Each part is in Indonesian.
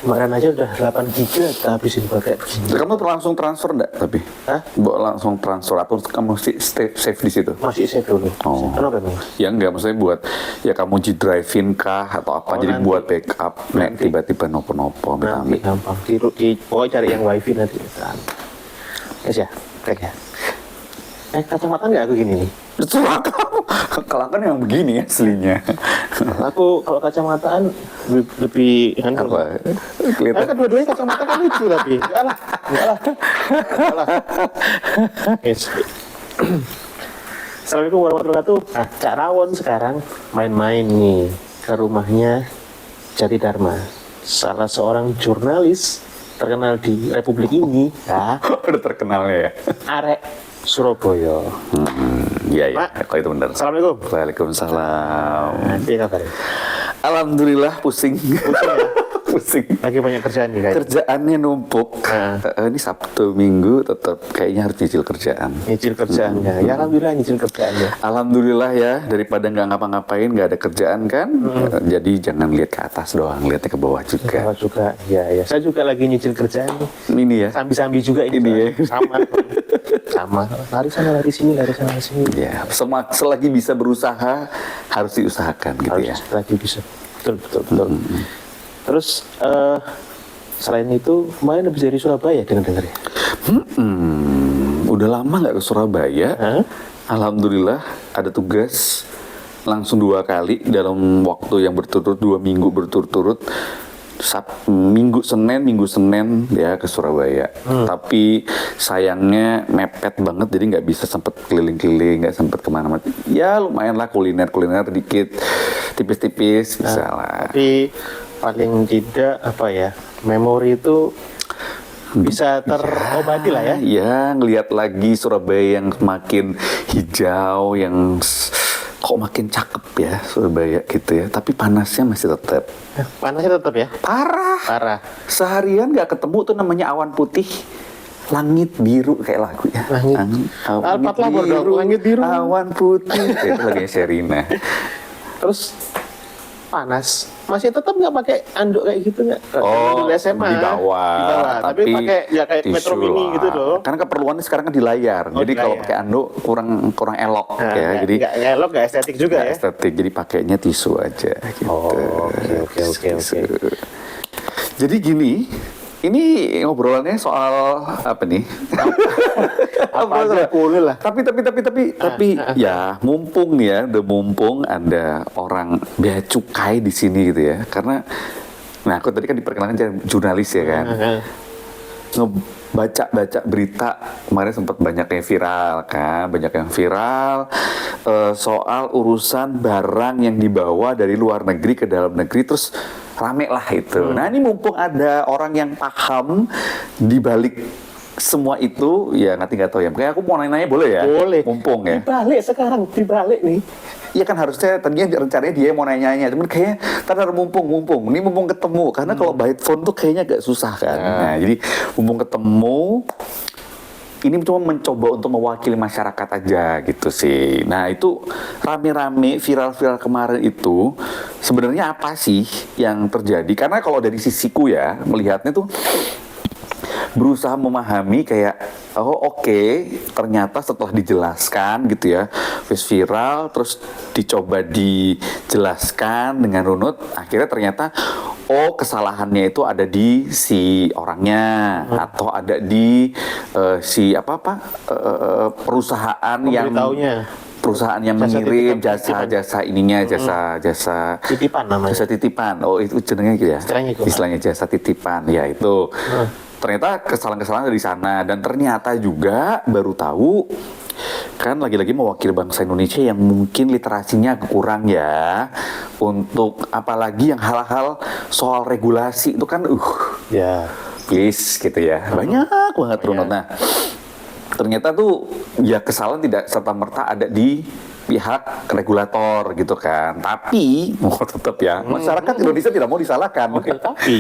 Kemarin aja udah 8 giga habisin pakai begini. Kamu langsung transfer enggak tapi? Hah? Langsung transfer atau kamu save di situ? Masih save dulu. Oh. Kenapa emang? Ya enggak, maksudnya buat ya kamu G-Drive-in kah atau apa, jadi nanti. buat backup nek tiba-tiba nopo-nopo Nanti gampang. Pokoknya cari yang wifi nanti. Yes ya, kayak ya. Kacamata nggak aku gini nih? Kelakan yang begini aslinya. Aku kalau kacamataan lebih handal. Apa? Kelihatan. Kan dua-duanya kacamata kan lucu tapi. Enggak lah. Yes. Assalamualaikum warahmatullahi wabarakatuh. Nah, Cak Rawon sekarang main-main nih ke rumahnya Jati Dharma, salah seorang jurnalis terkenal di Republik ini. Ya, Udah terkenalnya ya. arek Surabaya. Iya, iya. Pak. Kalau itu benar. Assalamualaikum. Waalaikumsalam. Nanti kabar. Alhamdulillah pusing. Pusing. Lagi banyak kerjaan nih kayaknya. Kerjaannya numpuk. Ini Sabtu Minggu tetap kayaknya harus nyicil kerjaan. Nyicil kerjaannya. Ya alhamdulillah nyicil kerjaannya. Alhamdulillah ya, daripada nggak ngapa-ngapain, nggak ada kerjaan kan. Jadi jangan lihat ke atas doang, lihatnya ke bawah juga. Kalau juga, ya. Saya juga lagi nyicil kerjaan nih. Ini ya. Sambi-sambi juga ini. Ini ya. Sama. Lari sana, lari sini, lari sana, lari sini. Ya, selagi bisa berusaha harus diusahakan gitu ya. Harus lagi bisa. Betul. Terus selain itu kemarin habis dari Surabaya dengar-dengar ya? Udah lama nggak ke Surabaya. Hah? Alhamdulillah ada tugas langsung 2 kali dalam waktu yang berturut-turut 2 minggu berturut-turut. Minggu Senin ya ke Surabaya. Tapi sayangnya mepet banget, jadi nggak bisa sempet keliling-keliling, nggak sempet kemana-mana. Ya lumayan lah kuliner dikit, tipis-tipis bisa lah. Tapi paling tidak apa ya, memori itu bisa terobati lah ya. Ya ngelihat lagi Surabaya yang semakin hijau, yang kok makin cakep ya Surabaya gitu ya. Tapi panasnya masih tetap. Panasnya tetap ya. Parah. Seharian nggak ketemu tuh namanya awan putih, langit biru kayak lagu ya. Alpat labor dong, langit biru. Awan putih. Itu lagunya Sherina. Terus panas, masih tetap nggak pakai anduk kayak gitu nggak? Oh, Dulu SMA di bawah. tapi pakai ya kayak Metro tisu Mini lah. gitu loh. Karena keperluannya sekarang kan di layar. Oh, jadi di kalau layar. pakai anduk kurang elok ya. Jadi nggak elok, nggak estetik juga nggak ya. estetik. Jadi pakainya tisu aja gitu. Oh, oke. Tisu. Jadi gini, ini ngobrolannya soal apa nih? Apa aja boleh lah. Tapi ya mumpung nih ya, udah mumpung ada orang bea cukai di sini gitu ya. Karena nah aku tadi kan diperkenalkan jadi jurnalis ya kan. Ngebaca berita kemarin sempat banyak yang viral soal urusan barang yang dibawa dari luar negeri ke dalam negeri, terus rame lah itu. Nah ini mumpung ada orang yang paham di balik semua itu, ya nggak tahu ya. Kayak aku mau nanya-nanya boleh ya? Boleh. Mumpung ya. Dibalik nih. Iya kan harusnya tadinya rencananya dia mau nanya-nanya, cuman kayaknya ntar mumpung ini mumpung ketemu, karena kalau by phone tuh kayaknya agak susah kan. Nah jadi mumpung ketemu, ini cuma mencoba untuk mewakili masyarakat aja gitu sih. Nah itu rame-rame viral kemarin itu sebenarnya apa sih yang terjadi? Karena kalau dari sisiku ya melihatnya tuh berusaha memahami kayak ternyata setelah dijelaskan gitu ya, wis viral terus dicoba dijelaskan dengan runut, akhirnya ternyata kesalahannya itu ada di si orangnya atau ada di perusahaan yang mengirim jasa ininya, jasa Titipan namanya. jasa titipan. Oh itu jenengnya gitu ya, istilahnya jasa titipan ya itu. Ternyata kesalahan-kesalahan dari sana, dan ternyata juga baru tahu kan lagi-lagi mewakili bangsa Indonesia yang mungkin literasinya agak kurang ya, untuk apalagi yang hal-hal soal regulasi itu kan Ya. please gitu ya, banyak banget runut. Nah ternyata tuh ya kesalahan tidak serta-merta ada di pihak regulator gitu kan, tapi tetap ya masyarakat Indonesia tidak mau disalahkan.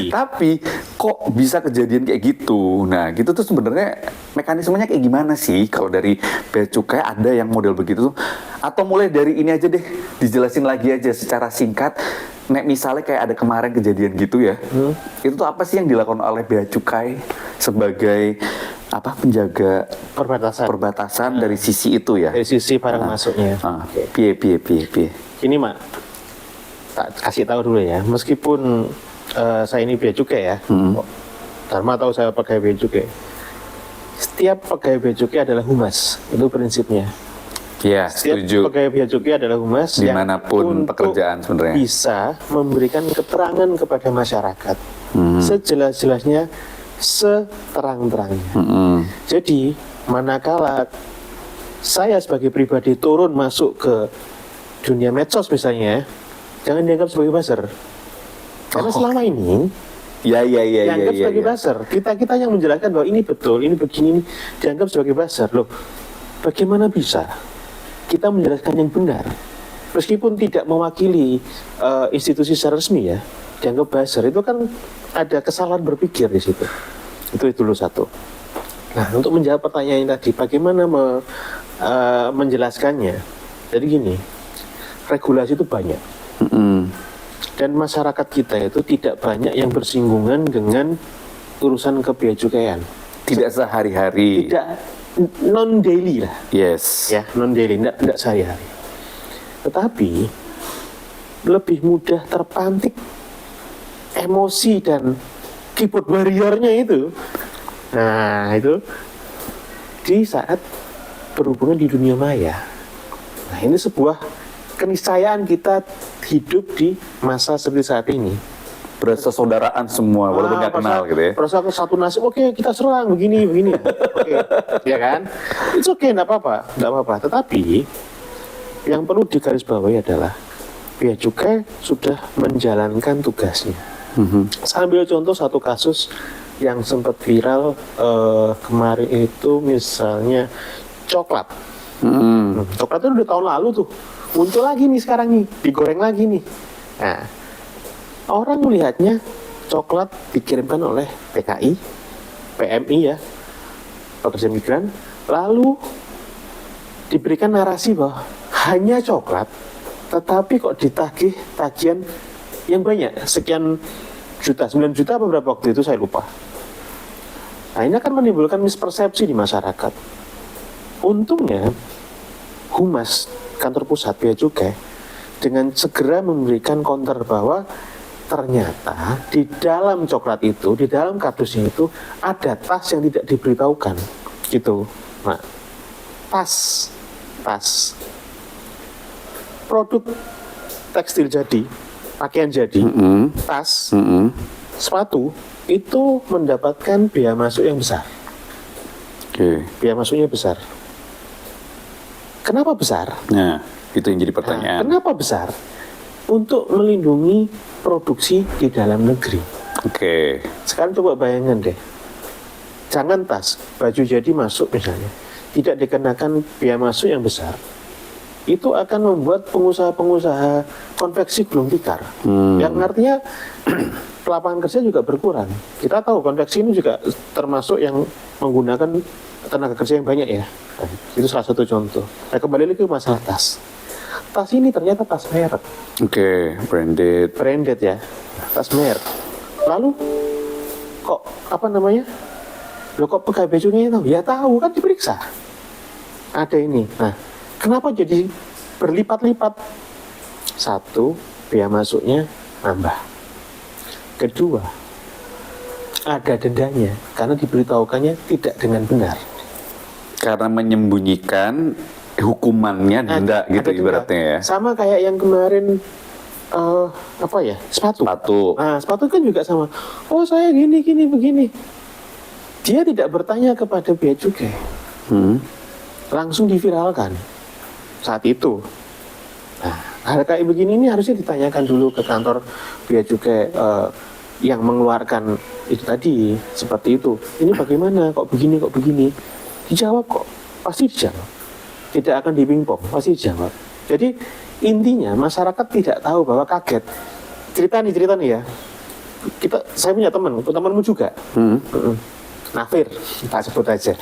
Tapi kok bisa kejadian kayak gitu? Nah gitu tuh sebenarnya mekanismenya kayak gimana sih kalau dari bea cukai ada yang model begitu tuh? Atau mulai dari ini aja deh, dijelasin lagi aja secara singkat nek misalnya kayak ada kemarin kejadian gitu ya, itu tuh apa sih yang dilakukan oleh Bea Cukai sebagai apa penjaga perbatasan dari sisi itu ya? Dari sisi barang masuknya. Piye. Ini Mak, tak kasih tahu dulu ya. Meskipun saya ini Bea Cukai ya, Dharma tahu saya pegawai Bea Cukai. Setiap pegawai Bea Cukai adalah humas, itu prinsipnya. Ya, Setiap setuju. pegawai Bea Cukai adalah humas Dimanapun yang pekerjaan sebenarnya bisa memberikan keterangan kepada masyarakat sejelas-jelasnya, seterang-terangnya. Jadi manakala saya sebagai pribadi turun masuk ke dunia medsos misalnya, jangan dianggap sebagai buzzer. Karena selama ini dianggap sebagai buzzer. Kita yang menjelaskan bahwa ini betul, ini begini, ini dianggap sebagai buzzer. Loh, bagaimana bisa kita menjelaskan yang benar meskipun tidak mewakili institusi secara resmi ya, dianggap buzzer? Itu kan ada kesalahan berpikir di situ. Itu dulu satu. Nah, untuk menjawab pertanyaan yang tadi, bagaimana menjelaskannya? Jadi gini, regulasi itu banyak. Dan masyarakat kita itu tidak banyak yang bersinggungan dengan urusan kebiayaan. Tidak sehari-hari. Tidak non daily lah. Yes. Ya, non daily, tidak sehari-hari. Tetapi lebih mudah terpantik emosi dan keyboard warrior-nya itu. Nah, itu di saat berhubungan di dunia maya. Nah, ini sebuah keniscayaan kita hidup di masa seperti saat ini. Berasa saudaraan semua, walaupun nggak kenal gitu ya. Berasa satu nasib, oke kita serang, begini. Oke, ya kan? It's okay, nggak apa-apa. Tetapi, yang perlu digarisbawahi adalah Bea Cukai sudah menjalankan tugasnya. Saya ambil contoh satu kasus yang sempat viral kemarin itu, misalnya coklat. Coklat itu udah tahun lalu tuh, muncul lagi nih sekarang nih, digoreng lagi nih. Nah, orang melihatnya coklat dikirimkan oleh PKI, PMI ya, pekerja migran, lalu diberikan narasi bahwa hanya coklat, tetapi kok ditagih tagihan yang banyak, sekian juta, 9 juta apa berapa waktu itu saya lupa. Nah, ini akan menimbulkan mispersepsi di masyarakat. Untungnya Humas Kantor Pusat Bea Cukai dengan segera memberikan counter bahwa ternyata di dalam coklat itu, di dalam kardusnya itu ada tas yang tidak diberitahukan, gitu. Nah, tas produk tekstil jadi, pakaian jadi, tas, sepatu itu mendapatkan biaya masuk yang besar. Biaya masuknya besar. Kenapa besar? Nah, itu yang jadi pertanyaan. Kenapa besar? Untuk melindungi produksi di dalam negeri. Sekarang coba bayangkan deh. Jangan tas, baju jadi masuk misalnya, tidak dikenakan biaya masuk yang besar. Itu akan membuat pengusaha-pengusaha konveksi gulung tikar. Yang artinya lapangan kerja juga berkurang. Kita tahu konveksi ini juga termasuk yang menggunakan tenaga kerja yang banyak ya. Itu salah satu contoh. Nah, kembali lagi ke masalah tas. Tas ini ternyata tas merek. Branded ya. Tas merek. Lalu kok Loh kok pegawai Bea Cukai tahu? Ya tahu, kan diperiksa. Ada ini. Nah, kenapa jadi berlipat-lipat? Satu, biaya masuknya nambah. Kedua, ada dendanya karena diberitahukannya tidak dengan benar. Karena menyembunyikan hukumannya denda gitu ibaratnya ya. Sama kayak yang kemarin sepatu. Nah, sepatu kan juga sama. Oh, saya gini begini. Dia tidak bertanya kepada Bea Cukai. Langsung diviralkan saat itu. Nah, hal kayak begini ini harusnya ditanyakan dulu ke kantor Bea Cukai yang mengeluarkan itu tadi, seperti itu. Ini bagaimana? Kok begini? Dijawab kok, pasti dijawab. Tidak akan dipingpong, pasti dijawab. Jadi intinya masyarakat tidak tahu bahwa kaget. Cerita nih ya. Saya punya temanmu juga. Nafir, tak sebut aja.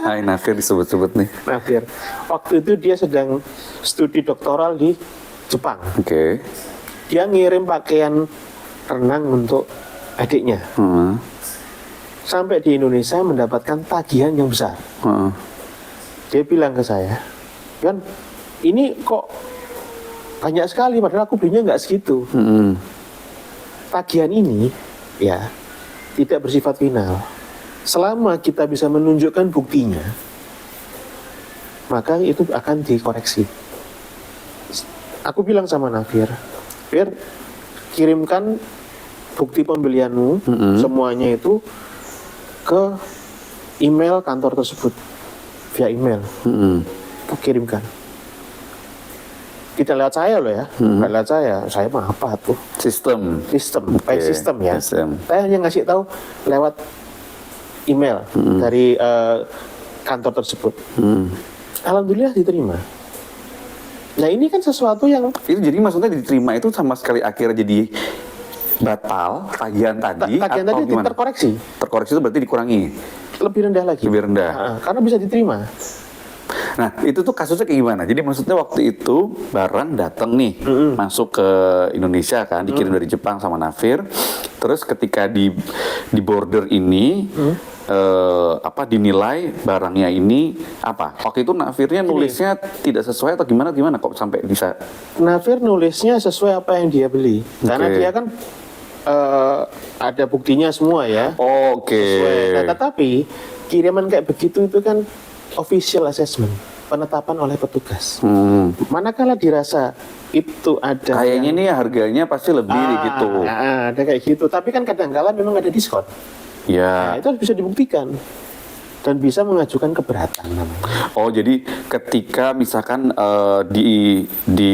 Hai Nafir disebut-sebut nih. Nafir. Waktu itu dia sedang studi doktoral di Jepang. dia ngirim pakaian renang untuk adiknya. Sampai di Indonesia mendapatkan tagihan yang besar. Dia bilang ke saya, Yon, ini kok banyak sekali, padahal aku belinya nggak segitu. Tagihan ini ya tidak bersifat final. Selama kita bisa menunjukkan buktinya, maka itu akan dikoreksi. Aku bilang sama Nafir, Fir, kirimkan bukti pembelianmu semuanya itu ke email kantor tersebut via email. Aku kirimkan. Tidak lewat saya loh ya, bukan lewat saya mah apa tuh? Sistem. By system ya. Sistem. Saya hanya ngasih tahu lewat email dari kantor tersebut. Alhamdulillah diterima. Nah ini kan sesuatu yang Itu jadi maksudnya diterima itu sama sekali akhirnya jadi batal tagihan tadi tagihan atau tadi gimana? terkoreksi. Terkoreksi itu berarti dikurangi. Lebih rendah lagi. Lebih rendah. Karena bisa diterima. Nah, itu tuh kasusnya kayak gimana? Jadi maksudnya waktu itu barang datang nih, masuk ke Indonesia kan, dikirim dari Jepang sama Nafir. Terus ketika di border ini dinilai barangnya ini apa? Waktu itu Nafirnya nulisnya tidak sesuai atau gimana kok sampai bisa? Nafir nulisnya sesuai apa yang dia beli. Karena dia kan ada buktinya semua ya. Oke. Nah, tetapi kiriman kayak begitu itu kan official assessment, penetapan oleh petugas. Manakala dirasa itu ada kayaknya nih harganya pasti lebih gitu. Ada kayak gitu. Tapi kan kadang-kala memang ada diskon. Ya. Nah, itu harus bisa dibuktikan dan bisa mengajukan keberatan namanya. Oh, jadi ketika misalkan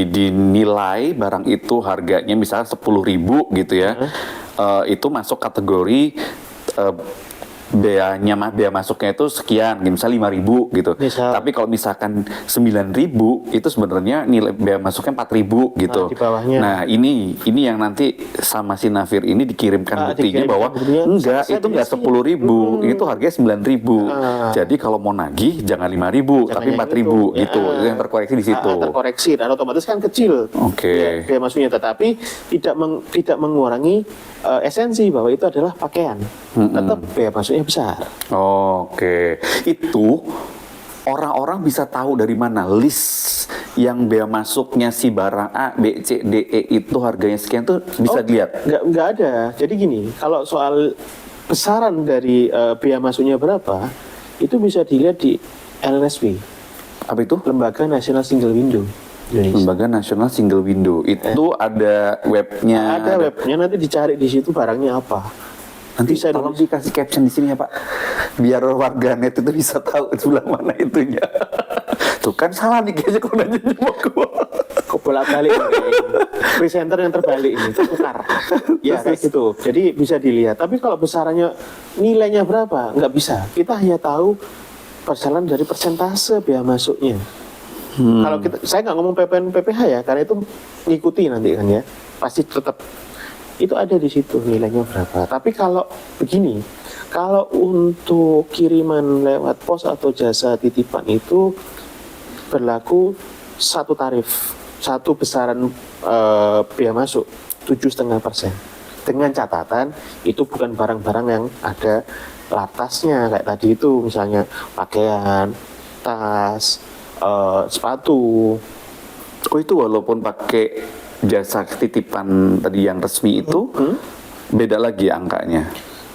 dinilai barang itu harganya misalnya 10.000 gitu ya, itu masuk kategori bea masuknya itu sekian, misalnya 5.000 gitu. Tapi kalau misalkan 9.000 itu sebenarnya nilai bea masuknya 4.000 gitu. Nah, di bawahnya. Nah, ini yang nanti sama si Nafir ini dikirimkan buktinya bahwa enggak, itu enggak 10.000, itu harganya 9.000. Jadi kalau mau nagih jangan 5.000 tapi 4.000 gitu. Itu yang terkoreksi di situ. Terkoreksi dan otomatis kan kecil. Oke. Bea masuknya, tetapi tidak mengurangi esensi bahwa itu adalah pakaian. Tetap bea masuknya besar. Oke. Itu orang-orang bisa tahu dari mana list yang bea masuknya si barang A, B, C, D, E itu harganya sekian tuh bisa dilihat? Nggak ada. Jadi gini, kalau soal besaran dari bea masuknya berapa, itu bisa dilihat di LNSW. Apa itu? Lembaga Nasional Single Window Indonesia. Lembaga Nasional Single Window. Itu ada webnya. Ada webnya, nanti dicari di situ barangnya apa. Nanti bisa tolong dikasih caption di sini ya Pak, biar warganet itu bisa tahu sebelah mana itunya. Tuh kan salah nih kayaknya kalau nanya sama gua. Kok bolak-balik presenter yang terbalik ini, tukar. Ya kayak gitu. Jadi bisa dilihat. Tapi kalau besarannya nilainya berapa, nggak bisa. Kita hanya tahu perjalanan dari persentase bea masuknya. Kalau saya nggak ngomong PPN PPh ya, karena itu ngikuti nanti kan ya, pasti tetap itu ada di situ nilainya berapa. Tapi kalau begini, kalau untuk kiriman lewat pos atau jasa titipan itu berlaku satu tarif, satu besaran bea masuk 7,5%. Dengan catatan itu bukan barang-barang yang ada latasnya kayak tadi itu, misalnya pakaian, tas, sepatu. Oh, itu walaupun pakai jasa titipan tadi yang resmi itu beda lagi angkanya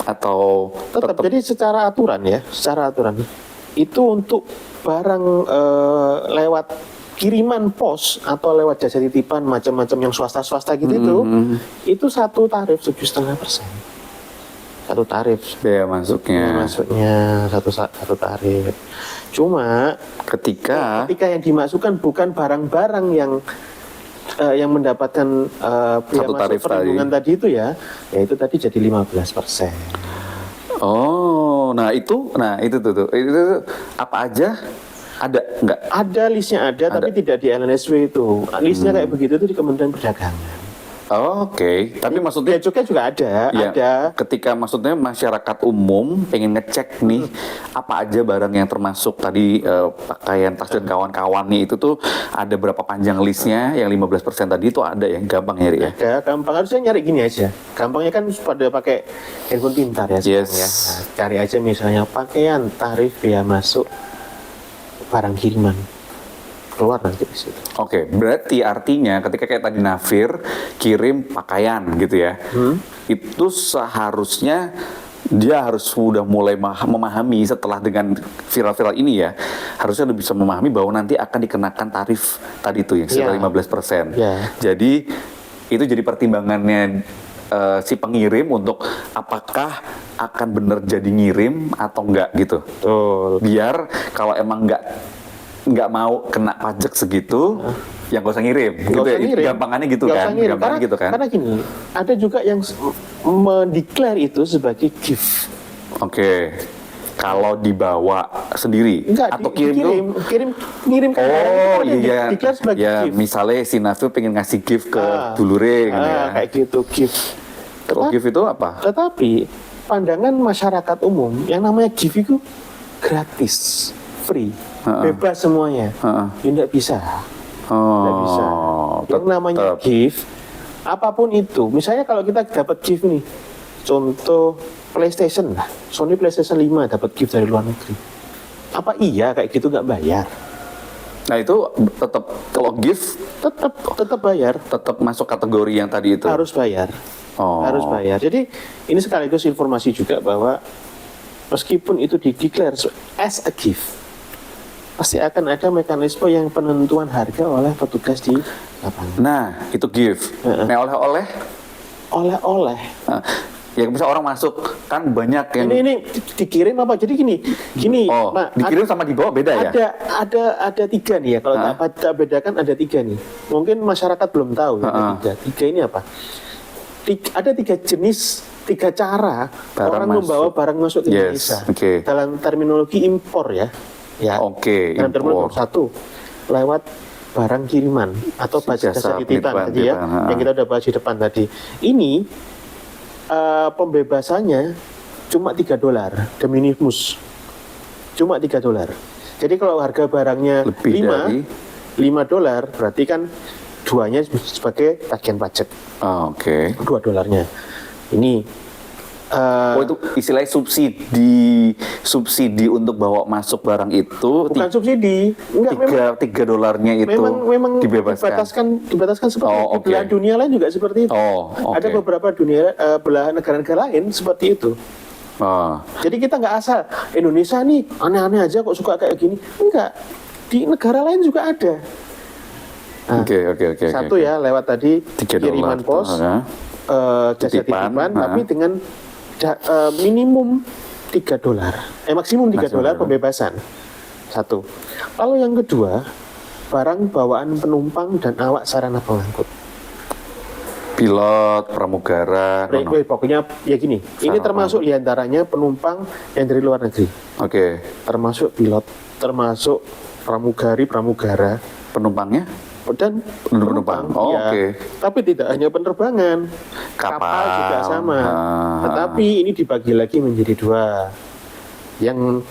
atau tetap jadi secara aturan itu untuk barang lewat kiriman pos atau lewat jasa titipan macam-macam yang swasta gitu itu satu tarif 7,5%. Satu tarif bea masuknya satu tarif. Cuma ketika yang dimasukkan bukan barang-barang yang mendapatkan bea masuk perlindungan tadi itu ya itu tadi jadi 15%. Oh, itu apa aja? Ada nggak? Ada listnya ada, tapi tidak di LNSW itu. Listnya kayak begitu itu di Kementerian Perdagangan. Oke, tapi maksudnya Bea cukai juga ada, ya, ada. ketika maksudnya masyarakat umum pengen ngecek nih apa aja barang yang termasuk tadi pakaian, tas dan kawan-kawannya itu tuh ada berapa panjang listnya, yang 15% tadi itu ada yang gampang nyari ya. Ada, gampang. Harusnya nyari gini aja. Gampangnya kan pada pakai handphone pintar ya sekarang Yes. ya. Nah, cari aja misalnya pakaian, tarif bea masuk, barang kiriman. Keluar nanti di situ. Oke, berarti artinya ketika kayak tadi Nafir kirim pakaian gitu ya, itu seharusnya dia harus sudah mulai memahami setelah dengan viral-viral ini ya, harusnya udah bisa memahami bahwa nanti akan dikenakan tarif tadi itu yang sekitar Ya. 15%. Ya. Jadi itu jadi pertimbangannya si pengirim untuk apakah akan benar jadi ngirim atau enggak gitu. Betul. Biar kalau emang nggak mau kena pajak segitu, yang gak usah ngirim. Gitu ya, gampangannya gitu Nggak kan, usah ngirim. gampangannya gitu kan. Karena gini, ada juga yang mendeklar itu sebagai gift. Oke, kalau dibawa sendiri Enggak, atau kirim tuh. ngirim ke Oh orang, iya, diklar sebagai ya gift. misalnya si Nafil pengen ngasih gift ke Ah. dulure gitu ya. Kayak gitu gift. Kalau gift itu apa? Tetapi pandangan masyarakat umum yang namanya gift itu gratis, free, bebas semuanya. Ya enggak bisa. Enggak bisa. Yang namanya tetep. gift, apapun itu. Misalnya kalau kita dapat gift nih, contoh PlayStation lah, Sony PlayStation 5 dapat gift dari luar negeri. Apa iya kayak gitu nggak bayar? Nah itu tetap kalau gift Tetap bayar, tetap masuk kategori yang tadi itu. harus bayar. Oh. Harus bayar. Jadi ini sekaligus informasi juga bahwa meskipun itu dideklar as a gift, pasti akan ada mekanisme yang penentuan harga oleh petugas di lapangan. Nah itu gift. Nah oleh-oleh. Oleh-oleh. Nah, ya bisa orang masuk kan banyak yang Ini dikirim apa? Jadi gini, Mak, dikirim sama dibawa beda ya. ada tiga nih ya. Kalau tak bedakan ada tiga nih. Mungkin masyarakat belum tahu ya, ada tiga. Tiga ini apa? Ada tiga jenis, tiga cara Barang orang masuk. membawa barang masuk ke Yes, Indonesia. oke. Dalam terminologi impor ya. Ya. Oke, Dalam terminologi impor. satu, lewat barang kiriman atau jasa titipan tadi ya, penitipan, yang kita udah bahas di depan tadi. Ini pembebasannya cuma $3 de minimis. Cuma $3. Jadi kalau harga barangnya Lebih dari? $5 berarti kan duanya sebagai tagihan pajak. Oh, oke. $2. Ini Oh itu istilahnya subsidi untuk bawa masuk barang itu bukan subsidi, enggak, memang $3 itu memang dibebaskan. dibataskan seperti Oh, di oke. belahan dunia lain juga seperti itu. Oh, oke. Ada beberapa belahan negara-negara lain seperti itu. Oh, Jadi kita nggak asal Indonesia nih aneh-aneh aja kok suka kayak gini. Enggak. Di negara lain juga ada. Nah, oke. satu ya lewat tadi $3 kiriman pos, tuh, jasa Titipan, titipan, tapi dengan minimum $3, maksimum $3 pembebasan. Satu. Lalu yang kedua, barang bawaan penumpang dan awak sarana pengangkut. pilot, pramugara. Pokoknya ya gini, ini termasuk diantaranya penumpang yang dari luar negeri, Oke. termasuk pilot, termasuk pramugara, Penumpangnya? dan Penumpang. Oh, ya. oke. Tapi tidak hanya penerbangan, kapal juga sama. Tetapi ini dibagi lagi menjadi dua. Yang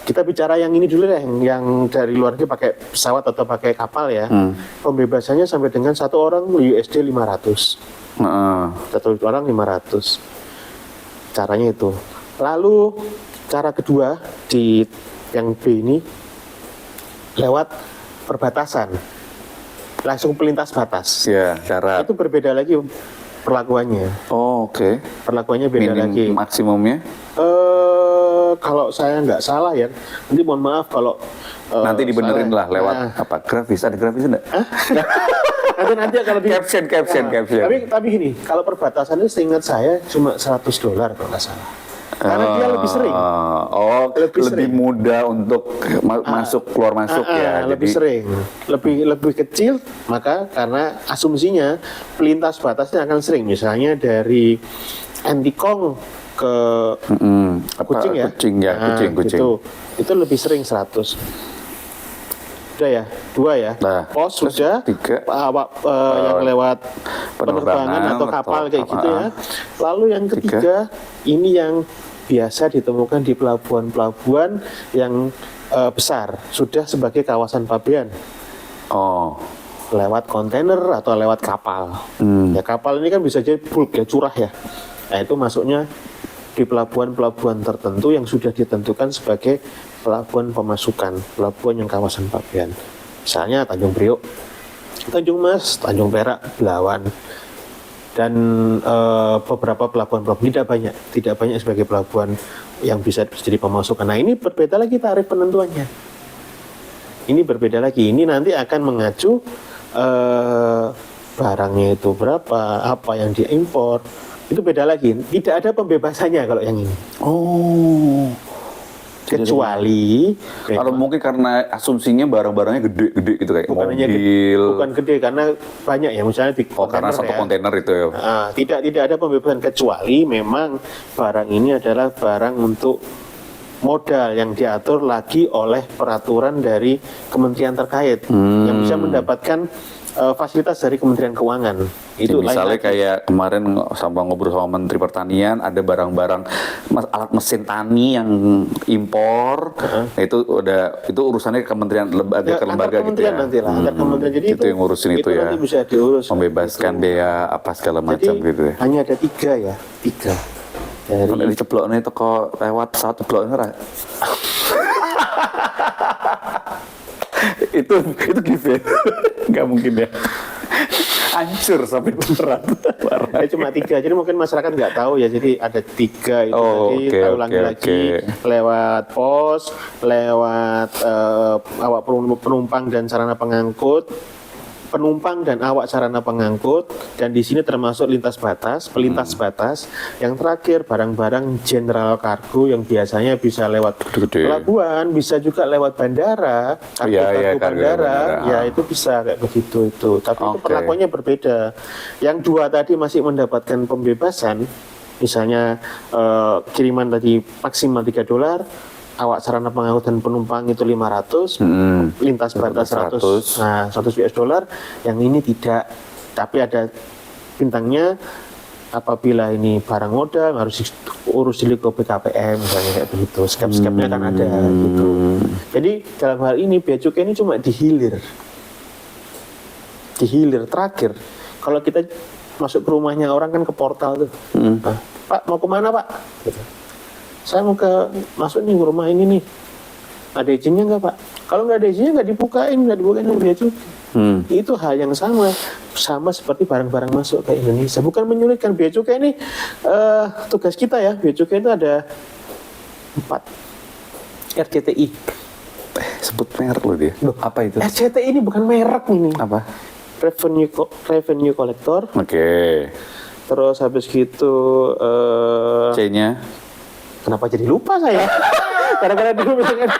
kita bicara yang ini dulu deh, yang dari luar negeri pakai pesawat atau pakai kapal ya. Pembebasannya sampai dengan satu orang USD 500. Satu orang 500. Caranya itu. Lalu cara kedua di yang B ini lewat perbatasan. Langsung pelintas batas. Ya, darat. Itu berbeda lagi perlakuannya. Oh, oke. Perlakuannya beda lagi. Maksimumnya? Kalau saya nggak salah ya, nanti mohon maaf kalau Nanti dibenerin salah. lah lewat Nah, apa? Grafis, ada grafis enggak? nanti kalau di Caption. Tapi gini, kalau perbatasan itu seingat saya cuma $100 kalau nggak salah. Karena dia lebih sering. Oh, Lebih lebih sering. mudah untuk masuk keluar masuk ya. Lebih Jadi- sering, lebih kecil, maka karena asumsinya pelintas batasnya akan sering. Misalnya dari Antikong ke Apa, Kucing ya. Kucing ya, Nah, kucing. Itu lebih sering 100. Udah ya, 2 ya. Nah, Pos terus sudah, 3, yang lewat penerbangan atau kapal kayak gitu ya. Lalu yang ketiga, ini yang biasa ditemukan di pelabuhan-pelabuhan yang besar, sudah sebagai kawasan pabean. Oh. Lewat kontainer atau lewat kapal. Ya kapal ini kan bisa jadi bulk ya, curah ya. Nah itu masuknya di pelabuhan-pelabuhan tertentu yang sudah ditentukan sebagai pelabuhan pemasukan, pelabuhan yang kawasan pabean. Misalnya Tanjung Priok, Tanjung Mas, Tanjung Perak, Belawan, dan beberapa pelabuhan-pelabuhan tidak banyak sebagai pelabuhan yang bisa jadi pemasukan. Nah ini berbeda lagi tarif penentuannya. Ini berbeda lagi. Ini nanti akan mengacu barangnya itu berapa, apa yang diimpor, itu beda lagi. Tidak ada pembebasannya kalau yang ini. Oh. Kecuali Atau mungkin karena asumsinya barang-barangnya gede-gede gitu kayak bukan hanya mobil. bukan gede karena banyak ya, misalnya di Karena satu kontainer itu ya. tidak ada pembebasan kecuali memang barang ini adalah barang untuk modal yang diatur lagi oleh peraturan dari kementerian terkait yang bisa mendapatkan fasilitas dari Kementerian Keuangan. Itu misalnya kayak kemarin sama ngobrol sama Menteri Pertanian, ada barang-barang alat mesin tani yang impor. Nah, itu urusannya kementerian lembaga ke lembaga gitu ya. Nanti lah, antar kementerian. Jadi itu yang ngurusin itu ya. Nanti bisa diurus. Membebaskan biaya apa segala macam gitu ya. Hanya ada 3 ya, 3. Kalau dicebloknya itu kok lewat pesawat cebloknya ra. itu give ya. Nggak mungkin ya. Hancur sampai berat. Cuma 3, jadi mungkin masyarakat nggak tahu ya. Jadi ada 3 itu tadi. Ulangi lagi lewat pos, lewat awak penumpang dan sarana pengangkut, penumpang dan awak sarana pengangkut, dan di sini termasuk pelintas batas. Yang terakhir barang-barang general kargo yang biasanya bisa lewat pelabuhan, bisa juga lewat bandara, kargo bandara, ya itu bisa kayak begitu itu. Tapi itu perlakuannya berbeda. Yang 2 tadi masih mendapatkan pembebasan, misalnya kiriman tadi maksimal $3. Awak sarana pengangkut dan penumpang itu 500, lintas batas 100. Nah, $100. Yang ini tidak, tapi ada bintangnya. Apabila ini barang modal harus urus dulu ke BKPM misalnya kayak begitu. Skep-skepnya kan ada gitu. Jadi dalam hal ini bea cukai ini cuma dihilir terakhir. Kalau kita masuk ke rumahnya orang kan ke portal tuh. Nah, Pak mau kemana Pak? Gitu. Saya mau masuk nih ke rumah ini nih. Ada izinnya nggak Pak? Kalau nggak ada izinnya nggak dibukain bea cukai. Itu hal yang sama seperti barang-barang masuk ke Indonesia. Bukan menyulitkan. Bea cukai ini tugas kita ya. Bea cukai itu ada 4 RCTI. Sebut merek loh dia. Loh, apa itu? RCTI ini bukan merek ini. Apa? Revenue Collector. Oke. Terus habis gitu C-nya. Kenapa jadi lupa saya? Karena dulu misalnya.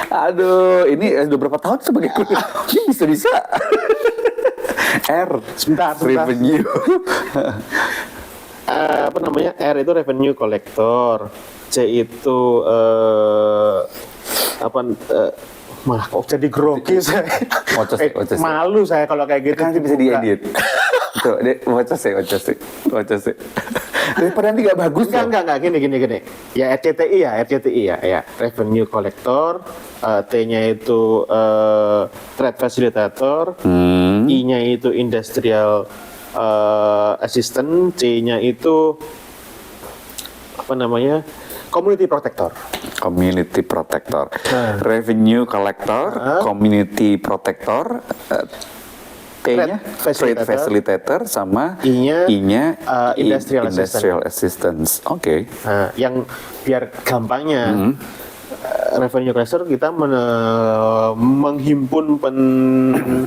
Aduh, ini udah berapa tahun sebagai kuliah? Ini bisa. R. Sebentar. Revenue. Apa namanya? R itu Revenue Collector. C itu malah kok jadi grogi saya. Ocos. Malu saya kalau kayak gitu. Kan bisa diedit. Tuh, ocos sih. Daripada nanti nggak bagus. Enggak, gini. Ya RCTI ya. Revenue Collector, T-nya itu Trade Facilitator, I-nya itu Industrial Assistant, C-nya itu Community Protector. Revenue Collector, Community Protector, T-nya Trade Facilitator, sama I-nya Industrial Assistance. Oke. Nah, yang biar gampangnya Revenue Collector kita menghimpun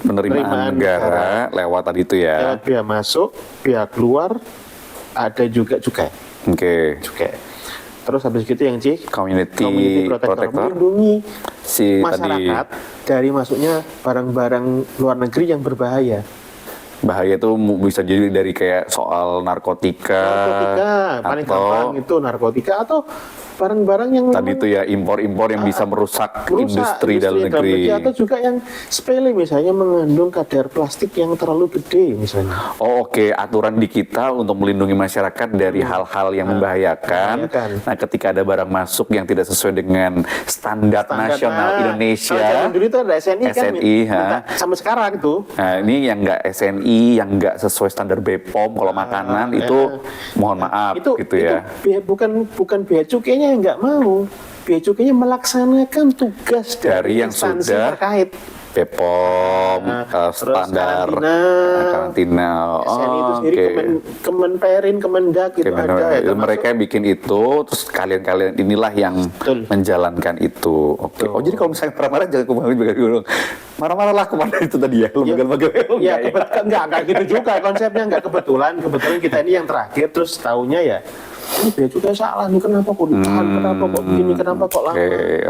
penerimaan negara lewat tadi itu ya. Biaya masuk, biaya keluar, ada juga cukai. Oke. Terus habis gitu yang C, Community Protector, melindungi si masyarakat dari masuknya barang-barang luar negeri yang berbahaya. Bahaya itu bisa jadi dari kayak soal narkotika paling atau gampang itu narkotika atau barang-barang yang tadi itu ya impor-impor yang bisa merusak industri dalam negeri. atau juga yang sepele misalnya mengandung kadar plastik yang terlalu gede misalnya. Oh oke, aturan di kita untuk melindungi masyarakat dari hal-hal yang membahayakan. Nah ketika ada barang masuk yang tidak sesuai dengan standar nasional Indonesia. Kalau zaman dulu itu ada SNI, SNI kan, sampai sekarang itu. Nah ini yang nggak SNI, yang nggak sesuai standar BPOM kalau makanan itu mohon maaf gitu ya. Itu bukan bea cukainya yang nggak mau, bea cukainya melaksanakan tugas dari yang instansi sudah terkait. BPOM, standar karantina, SNI itu sendiri, Kemenperin, Kemendak itu ada. Itu mereka yang bikin itu, terus kalian inilah yang menjalankan itu. Oke. Oh jadi kalau misalnya marah-marah jangan kemana dulu. Marah-marah lah kemana itu tadi ya, lembaga-lembaga. Ya enggak gitu juga konsepnya, enggak kebetulan kita ini yang terakhir, terus tahunya ya ini bea cukai salah nih, kenapa kok ditahan, kenapa kok begini, kenapa kok lama.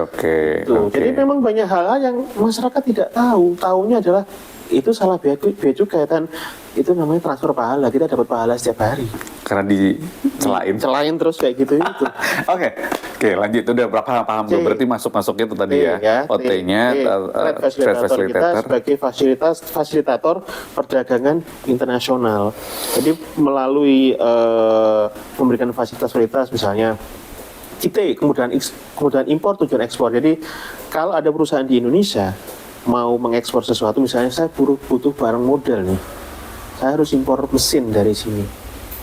Oke. Jadi memang banyak hal-hal yang masyarakat tidak tahu. Tahunya adalah itu salah bea cukai, dan itu namanya transfer pahala. Kita dapat pahala setiap hari. Karena dicelain terus kayak gitu itu. Oke, lanjut. Udah berapa paham tuh? Berarti masuknya itu tadi ya. OT-nya trade facilitator kita sebagai fasilitator perdagangan internasional. Jadi melalui memberikan fasilitas misalnya CIT, kemudian impor tujuan ekspor. Jadi kalau ada perusahaan di Indonesia mau mengekspor sesuatu, misalnya saya butuh barang modal nih, saya harus impor mesin dari sini.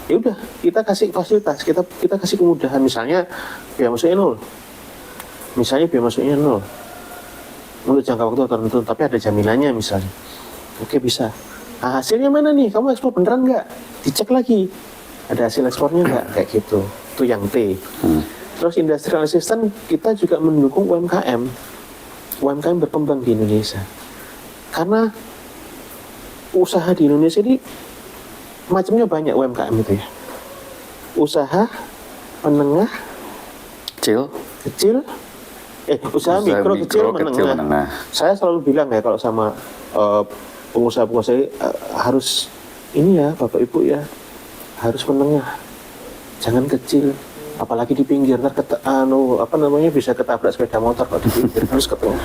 Ya udah, kita kasih fasilitas, kita kasih kemudahan, misalnya biaya masuknya 0. Misalnya biaya masuknya 0 untuk jangka waktu tertentu, tapi ada jaminannya misalnya. Oke, bisa. Nah, hasilnya mana nih? Kamu ekspor beneran nggak? Dicek lagi. Ada hasil ekspornya nggak? Kayak gitu. Itu yang T. Terus industrial assistance, kita juga mendukung UMKM berkembang di Indonesia. Karena usaha di Indonesia ini macamnya banyak UMKM itu ya. Usaha menengah, kecil, usaha mikro, kecil, menengah. Saya selalu bilang ya kalau sama pengusaha-pengusaha harus ini ya Bapak Ibu ya, harus menengah, jangan kecil. Apalagi di pinggir, bisa ketabrak sepeda motor kalau di pinggir, harus ke tengah.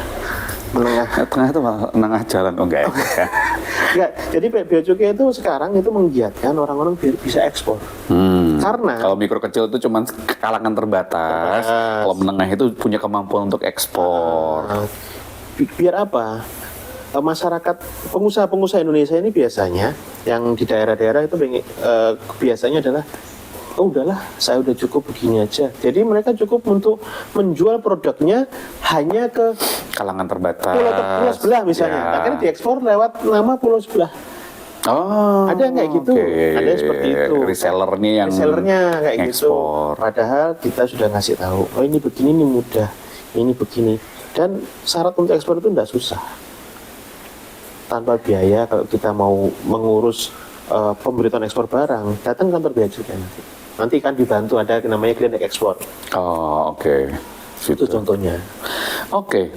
Tengah itu menengah jalan, enggak ya? Enggak, jadi bea cukai itu sekarang itu menggiatkan orang-orang biar bisa ekspor. Karena kalau mikro kecil itu cuma kalangan terbatas. Kalau menengah itu punya kemampuan untuk ekspor. Biar apa? Masyarakat, pengusaha Indonesia ini biasanya yang di daerah-daerah itu biasanya adalah udahlah, saya udah cukup begini aja. Jadi mereka cukup untuk menjual produknya hanya ke kalangan terbatas, pulau sebelah misalnya. Akhirnya diekspor lewat nama pulau sebelah. Ada yang kayak gitu, ada seperti itu. Resellernya kayak gitu. Padahal kita sudah ngasih tahu, oh ini begini, ini mudah, ini begini. Dan syarat untuk ekspor itu tidak susah, tanpa biaya. Kalau kita mau mengurus pemberitahuan ekspor barang, datang kantor bea cukai nanti kan dibantu, ada namanya klinik ekspor. Itu contohnya.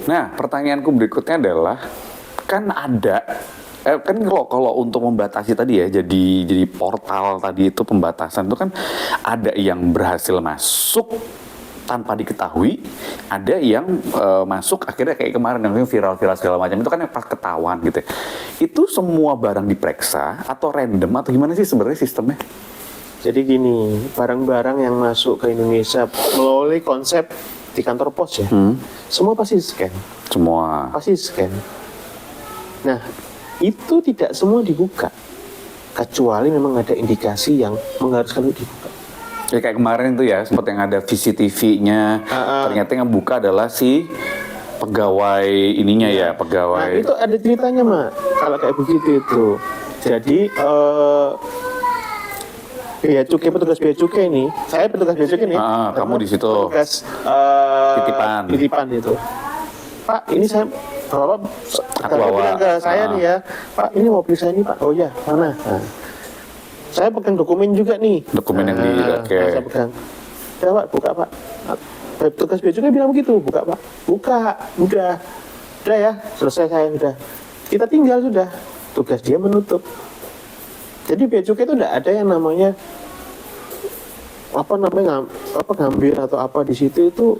Nah pertanyaanku berikutnya adalah, kan ada kan kalau untuk membatasi tadi ya, jadi portal tadi itu pembatasan itu kan ada yang berhasil masuk tanpa diketahui, ada yang masuk akhirnya kayak kemarin yang viral-viral segala macam itu kan yang pas ketahuan gitu. Itu semua barang diperiksa atau random atau gimana sih sebenarnya sistemnya? Jadi gini, barang-barang yang masuk ke Indonesia melalui konsep di kantor pos ya, semua pasti scan. Semua pasti scan. Nah, itu tidak semua dibuka, kecuali memang ada indikasi yang mengharuskan itu dibuka. Ya kayak kemarin itu ya, sempat yang ada CCTV-nya, ternyata yang buka adalah si pegawai ininya ya, pegawai. Nah, itu ada ceritanya, Mak. Kalau kayak begitu itu. Jadi petugas bea cukai ini, saya petugas bea cukai nih. Kamu di situ. Petugas titipan itu. Pak, ini saya bilang ke saya nih ya, Pak, ini mobil saya ini Pak. Oh ya, mana? Saya pegang dokumen juga nih. Dokumen yang saya pegang. Ya Pak, buka Pak. Petugas bea cukai bilang begitu, buka Pak. Buka, udah ya, selesai saya udah. Kita tinggal sudah. Tugas dia menutup. Jadi bea cukai itu tidak ada yang namanya ngambil atau apa di situ itu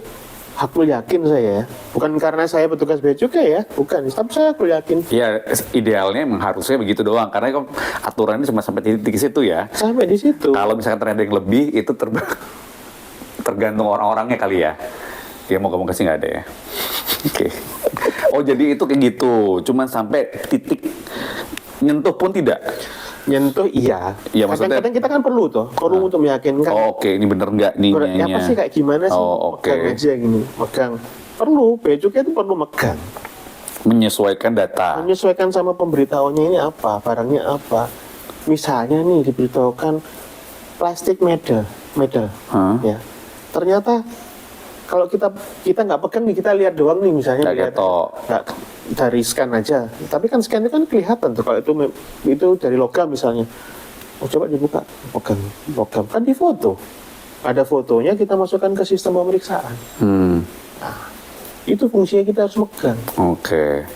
hakul yakin saya. Bukan karena saya petugas bea cukai ya, bukan. Tapi saya hakul yakin. Ya idealnya emang harusnya begitu doang, karena kan aturannya cuma sampai titik situ ya. Sampai di situ. Kalau misalkan ternyata yang lebih itu tergantung orang-orangnya kali ya. Ya moga-moga sih nggak ada ya. Oke. Oh jadi itu kayak gitu, cuman sampai titik nyentuh pun tidak. Nyentuh iya. Iya, maksudnya- Kadang-kadang kita kan perlu untuk meyakinkan. Oh, oke, ini bener nggak nih Ya apa sih kayak gimana sih? Oh, oke. Megang aja gini, megang. Perlu, bea cukai itu perlu megang. Menyesuaikan data. Menyesuaikan sama pemberitahuannya ini apa, barangnya apa. Misalnya nih diberitahukan plastik medal, Hah? ya. Ternyata kalau kita nggak pegang nih, kita lihat doang nih misalnya, Nggak ketok. nggak dari scan aja. Tapi kan scan itu kan kelihatan tuh kalau itu dari logam misalnya. Oh, coba dibuka, pegang logam kan di foto. Ada fotonya, kita masukkan ke sistem pemeriksaan. Itu fungsinya kita harus megang. Oke.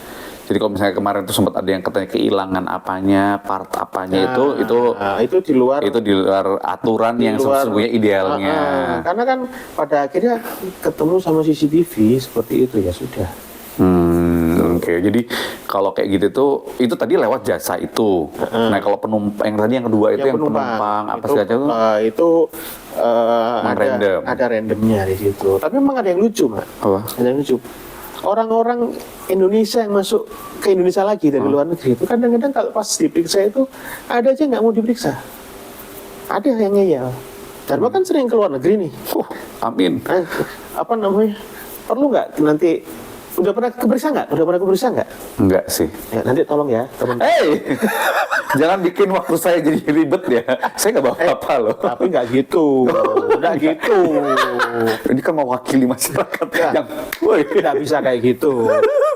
Jadi kalau misalnya kemarin tuh sempat ada yang katanya kehilangan apanya, part apanya itu di luar aturan yang sesungguhnya idealnya. karena kan pada akhirnya ketemu sama CCTV seperti itu ya sudah. Oke. Jadi kalau kayak gitu tuh itu tadi lewat jasa itu. Nah kalau penumpang yang kedua itu yang penumpang apa itu, segala itu random. ada randomnya di situ. Tapi memang ada yang lucu, Mak. Apa? Ada yang lucu. Orang-orang Indonesia yang masuk ke Indonesia lagi dari luar negeri itu kadang-kadang kalau pas diperiksa itu ada aja nggak mau diperiksa. Ada yang ngeyel. Dharma kan sering ke luar negeri nih. Amin. Apa namanya? Perlu nggak nanti udah pernah keperiksa nggak? Enggak sih. Ya, nanti tolong ya, teman. Jangan bikin waktu saya jadi ribet ya. Saya nggak bawa apa loh. Tapi nggak gitu, nggak gitu. Ini kan mewakili masyarakat yang, Nggak bisa kayak gitu.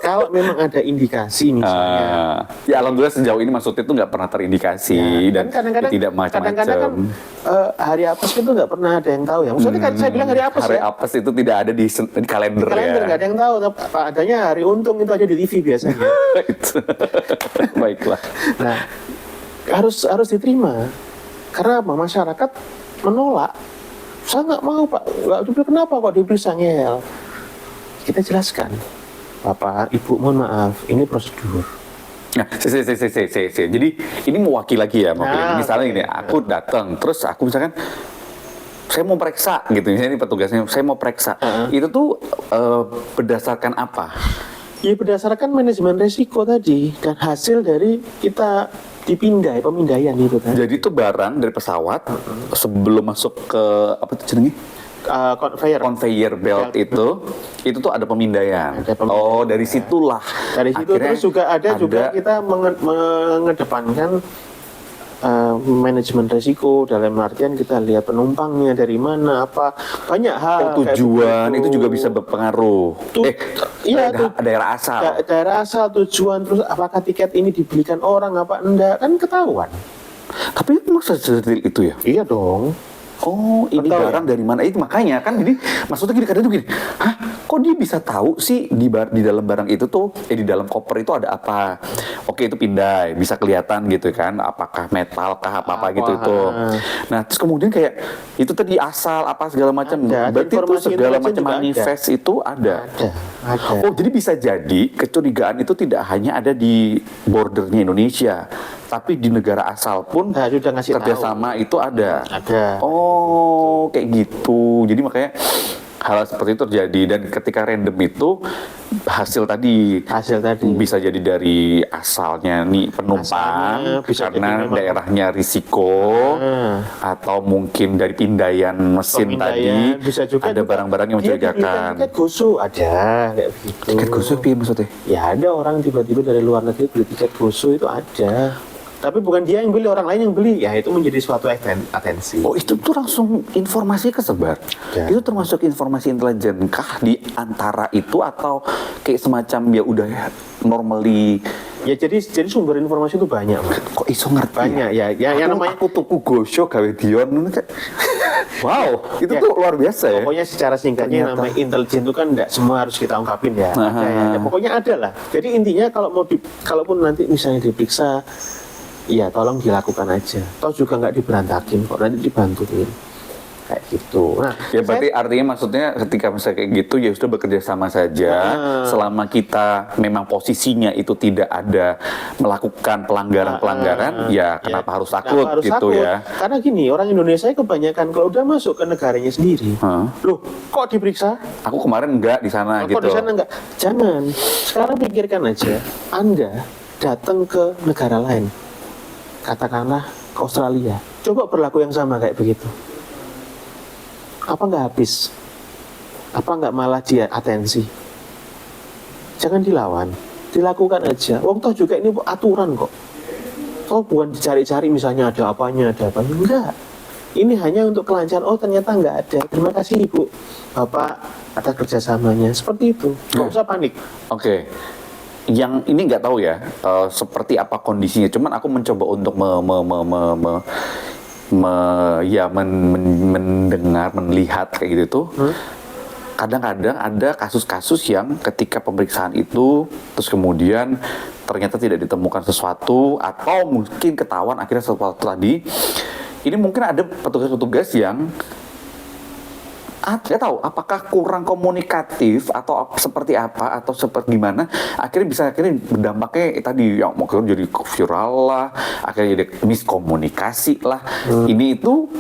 Kalau memang ada indikasi misalnya. ya alhamdulillah sejauh ini maksudnya itu nggak pernah terindikasi dan kadang-kadang tidak kadang-kadang kan macam-macam. hari apes itu nggak pernah ada yang tahu ya. Maksudnya kan saya bilang hari apes Hari ya. apes itu tidak ada di kalender, Kalender ya. nggak ada yang tahu. Apa adanya hari untung itu aja di TV biasanya. Itu. Baiklah. Nah, harus diterima. Karena apa? Masyarakat menolak. Saya nggak mau Pak. Nggak dibeli, kenapa kok dibeli sangel? Kita jelaskan. Bapak, Ibu, mohon maaf, ini prosedur. Nah, jadi ini mewakili lagi ya, misalnya gini, aku datang, terus aku misalkan saya mau periksa gitu, misalnya ini petugasnya, saya mau periksa, itu tuh berdasarkan apa? Ya berdasarkan manajemen resiko tadi dan hasil dari kita pemindaian itu kan. Jadi itu barang dari pesawat sebelum masuk ke apa tuh jenenge? Conveyor belt itu tuh ada pemindaian. Oh, dari situlah. Dari situ terus juga juga kita mengedepankan manajemen resiko, dalam artian kita lihat penumpangnya dari mana, apa banyak hal. Tujuan itu juga bisa berpengaruh. Iya, daerah asal. Daerah asal, tujuan, terus apakah tiket ini dibelikan orang apa enggak, kan ketahuan. Tapi masa sedetil itu ya? Iya dong. Oh, ini Betul, barang dari mana? Itu makanya kan, jadi maksudnya gini, kadang tuh gini, kok dia bisa tahu sih di dalam barang itu tuh, di dalam koper itu ada apa? Oke, itu pindai, bisa kelihatan gitu kan, apakah metal kah apa gitu itu. Nah, terus kemudian kayak itu tadi asal apa segala macam. Berarti itu segala macam manifest itu ada. Ada. Oh, jadi bisa jadi kecurigaan itu tidak hanya ada di bordernya Indonesia, tapi di negara asal pun sudah ngasih kerjasama itu ada. Ada. Oh, kayak gitu. Jadi makanya hal seperti itu terjadi, dan ketika random itu hasil tadi bisa jadi dari asalnya nih penumpang karena daerahnya risiko, atau mungkin dari pindaian mesin tadi bisa juga ada barang-barang yang mencurigakan. Tiket gosu ada kayak begitu. Tiket gosu apa maksudnya? Ya ada orang tiba-tiba dari luar negeri beli tiket gosu itu ada. Tapi bukan dia yang beli, orang lain yang beli. Ya itu menjadi suatu atensi. Oh, itu tuh langsung informasi kesebar. Ya. Itu termasuk informasi intelijen kah di antara itu, atau kayak semacam ya udah normally? Ya jadi sumber informasi itu banyak, Mas. Kok iso ngerti? Banyak ya. Yang namanya aku tuku gosyo gawe Dion. Wow, itu tuh luar biasa ya. Pokoknya secara singkatnya namanya intelijen itu kan enggak semua harus kita ungkapin ya. Ada ya. Pokoknya ada lah. Jadi intinya kalau kalaupun nanti misalnya diperiksa ya tolong dilakukan aja. Toh juga nggak diberantakin kok, nanti dibantuin. Kayak gitu. Nah, Ya berarti artinya maksudnya ketika misalnya kayak gitu ya sudah bekerja sama saja selama kita memang posisinya itu tidak ada melakukan pelanggaran-pelanggaran ya kenapa harus takut kenapa harus gitu takut? ya. Karena gini, orang Indonesia kebanyakan kalau udah masuk ke negaranya sendiri, loh kok diperiksa? Aku kemarin enggak di sana Kok gitu. di sana enggak? Jangan. Sekarang pikirkan aja, Anda datang ke negara lain, katakanlah ke Australia, coba berlaku yang sama kayak begitu. Apa nggak habis? Apa nggak malah dia atensi? Jangan dilawan, dilakukan aja. Wong toh juga ini aturan kok. Toh bukan dicari-cari misalnya ada apanya, enggak. Ini hanya untuk kelancaran. Oh ternyata nggak ada. Terima kasih Ibu, Bapak atas kerjasamanya. Seperti itu. Nggak usah panik. Oke. Yang ini nggak tahu ya seperti apa kondisinya. Cuman aku mencoba untuk mendengar, melihat kayak gitu tuh. Kadang-kadang ada kasus-kasus yang ketika pemeriksaan itu terus kemudian ternyata tidak ditemukan sesuatu atau mungkin ketahuan akhirnya sesuatu tadi. Ini mungkin ada petugas-petugas yang tidak tahu apakah kurang komunikatif atau seperti apa atau seperti gimana akhirnya berdampaknya tadi yang mungkin jadi viral lah, akhirnya jadi miskomunikasi lah. Ini itu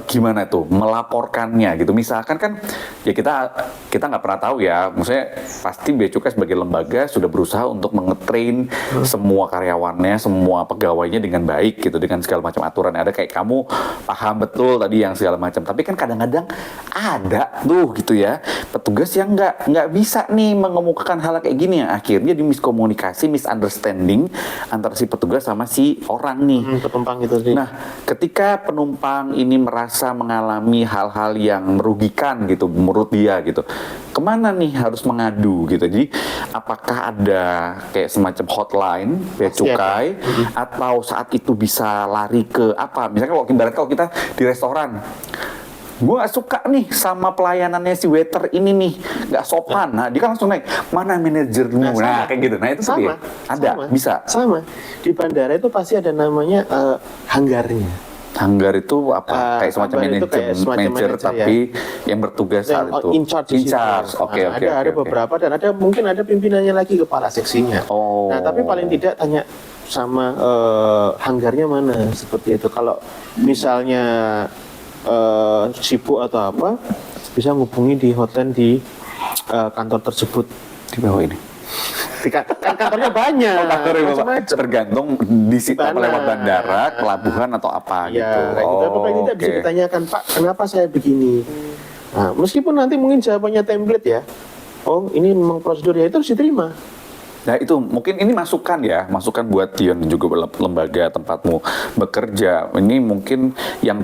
gimana tuh melaporkannya gitu, misalkan kan ya kita nggak pernah tahu ya, maksudnya pasti Bea Cukai sebagai lembaga sudah berusaha untuk mengetrain semua karyawannya, semua pegawainya dengan baik gitu, dengan segala macam aturan yang ada, kayak kamu paham betul tadi yang segala macam, tapi kan kadang-kadang ada tuh gitu ya petugas yang nggak bisa nih mengemukakan hal kayak gini, yang akhirnya di miskomunikasi, misunderstanding antara si petugas sama si orang nih Penumpang itu sih. Nah, ketika penumpang ini merasa mengalami hal-hal yang merugikan gitu, menurut dia gitu, kemana nih harus mengadu gitu? Jadi, apakah ada kayak semacam hotline Bea Cukai, atau saat itu bisa lari ke apa? Misalnya kalau kita di restoran, gue gak suka nih sama pelayanannya si waiter ini nih, gak sopan. Nah, dia kan langsung naik, mana manajermu? Nah, kayak gitu. Nah, itu sama, ada, bisa. Sama. Di bandara itu pasti ada namanya hanggarnya. Hanggar itu apa? Kayak semacam manajer tapi yang bertugas saat itu. In charge. Oke. Ada beberapa dan mungkin ada pimpinannya lagi, kepala seksinya. Oh. Nah, tapi paling tidak tanya sama hanggarnya mana, seperti itu. Kalau misalnya sibuk atau apa, bisa menghubungi di hotline di kantor tersebut. Di bawah ini. Kan kantornya banyak, macam-macam. Tergantung disita lewat bandara, pelabuhan atau apa Ya, gitu. kayak gitu. Pokoknya tidak bisa ditanyakan, Pak, kenapa saya begini? Nah, meskipun nanti mungkin jawabannya template ya. Oh, ini memang prosedurnya, itu harus diterima. Nah itu mungkin ini masukan buat Dion dan juga lembaga tempatmu bekerja. Ini mungkin yang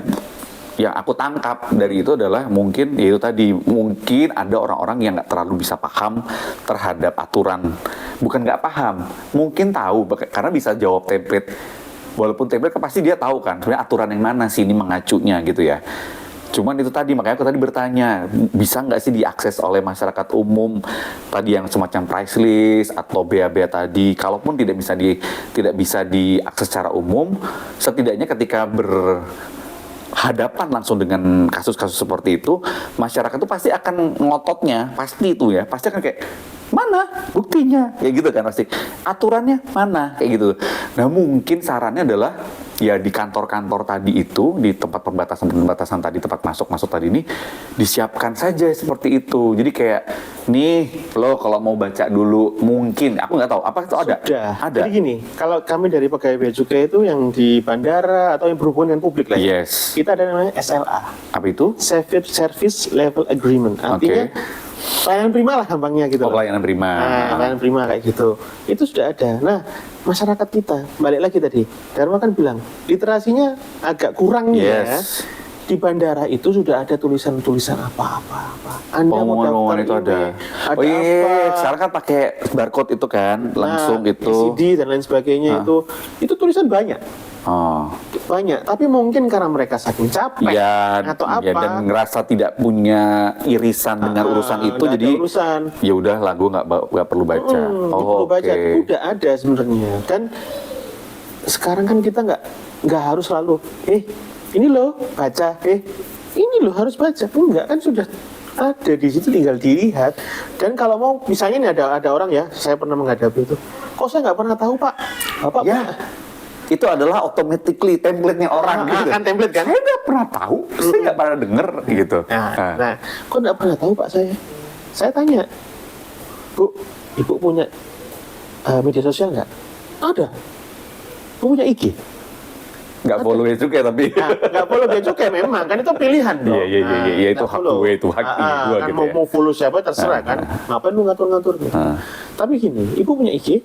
aku tangkap dari itu adalah mungkin yaitu tadi, mungkin ada orang-orang yang nggak terlalu bisa paham terhadap aturan, bukan nggak paham, mungkin tahu karena bisa jawab template, walaupun template kan pasti dia tahu kan sebenarnya aturan yang mana sih ini mengacunya gitu ya. Cuman itu tadi, makanya aku tadi bertanya, bisa nggak sih diakses oleh masyarakat umum tadi yang semacam price list atau bea-bea tadi, kalaupun tidak bisa diakses secara umum, setidaknya ketika hadapan langsung dengan kasus-kasus seperti itu, masyarakat itu pasti akan ngototnya, pasti itu ya, pasti akan kayak, mana buktinya, kayak gitu kan, pasti aturannya mana, kayak gitu. Nah mungkin sarannya adalah ya di kantor-kantor tadi itu, di tempat perbatasan tadi, tempat masuk tadi ini disiapkan saja seperti itu. Jadi kayak nih lo kalau mau baca dulu, mungkin aku nggak tahu apa itu ada. Ada. Jadi gini, kalau kami dari pegawai Bea Cukai itu yang di bandara atau yang berhubungan dengan publik lah ya, kita ada namanya SLA. Apa itu? Service Level Agreement. Artinya pelayanan prima lah gampangnya gitu. Pelayanan prima. Nah, pelayanan prima kayak gitu. Itu sudah ada. Nah, masyarakat kita, balik lagi tadi, Dharma kan bilang, literasinya agak kurang ya. Di bandara itu sudah ada tulisan-tulisan apa-apa. Anda mau daftar itu ada apa? Sekarang kan pakai barcode itu kan, langsung itu. CD dan lain sebagainya itu tulisan banyak. Banyak, tapi mungkin karena mereka saking capek atau apa, dan ngerasa tidak punya irisan dengan urusan itu, jadi ya udahlah gue nggak perlu baca. Perlu baca, udah ada sebenarnya. Dan sekarang kan kita nggak harus selalu ini loh baca, ini loh harus baca. Enggak, kan sudah ada di situ, tinggal dilihat. Dan kalau mau misalnya ini ada orang ya, saya pernah menghadapi itu, kok saya nggak pernah tahu Pak, Bapak Ya, itu adalah automatically template-nya orang gitu. kan template kan. Saya nggak pernah tahu, saya nggak pernah denger gitu. Nah, kok nggak pernah tahu Pak saya? Saya tanya, Bu, Ibu punya media sosial nggak? Ada. Bu punya IG? Nggak follow ya juga tapi. Nah, nggak follow dia juga memang, kan itu pilihan dong. Iya, itu nggak hak follow. gue, itu hak gue kan gitu ya. mau follow siapa terserah kan. Ngapain lu ngatur-ngatur gitu. Tapi gini, Ibu punya IG?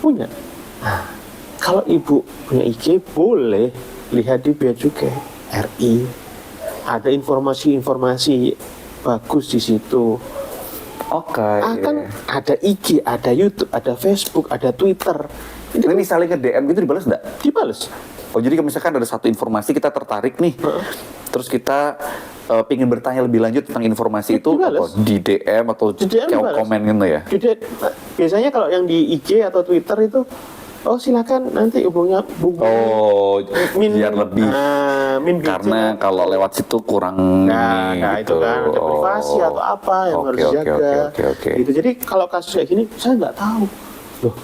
Punya. Nah, kalau Ibu punya IG, boleh lihat di Bea Cukai RI. Ada informasi-informasi bagus di situ. Oke. Kan ada IG, ada YouTube, ada Facebook, ada Twitter. Ini misalnya ke DM gitu dibalas nggak? Dibales. Oh jadi kalau misalkan ada satu informasi kita tertarik nih, terus kita pengen bertanya lebih lanjut tentang informasi itu Dibales. apa, di DM atau Di DM dibales. komen gitu ya? Biasanya kalau yang di IG atau Twitter itu, oh silakan nanti hubungnya Oh, biar lebih. min Karena kalau lewat situ kurang nah gitu. itu kan ada privasi atau apa yang harus dijaga. Oke. Gitu. Jadi kalau kasus kayak gini saya nggak tahu. Loh.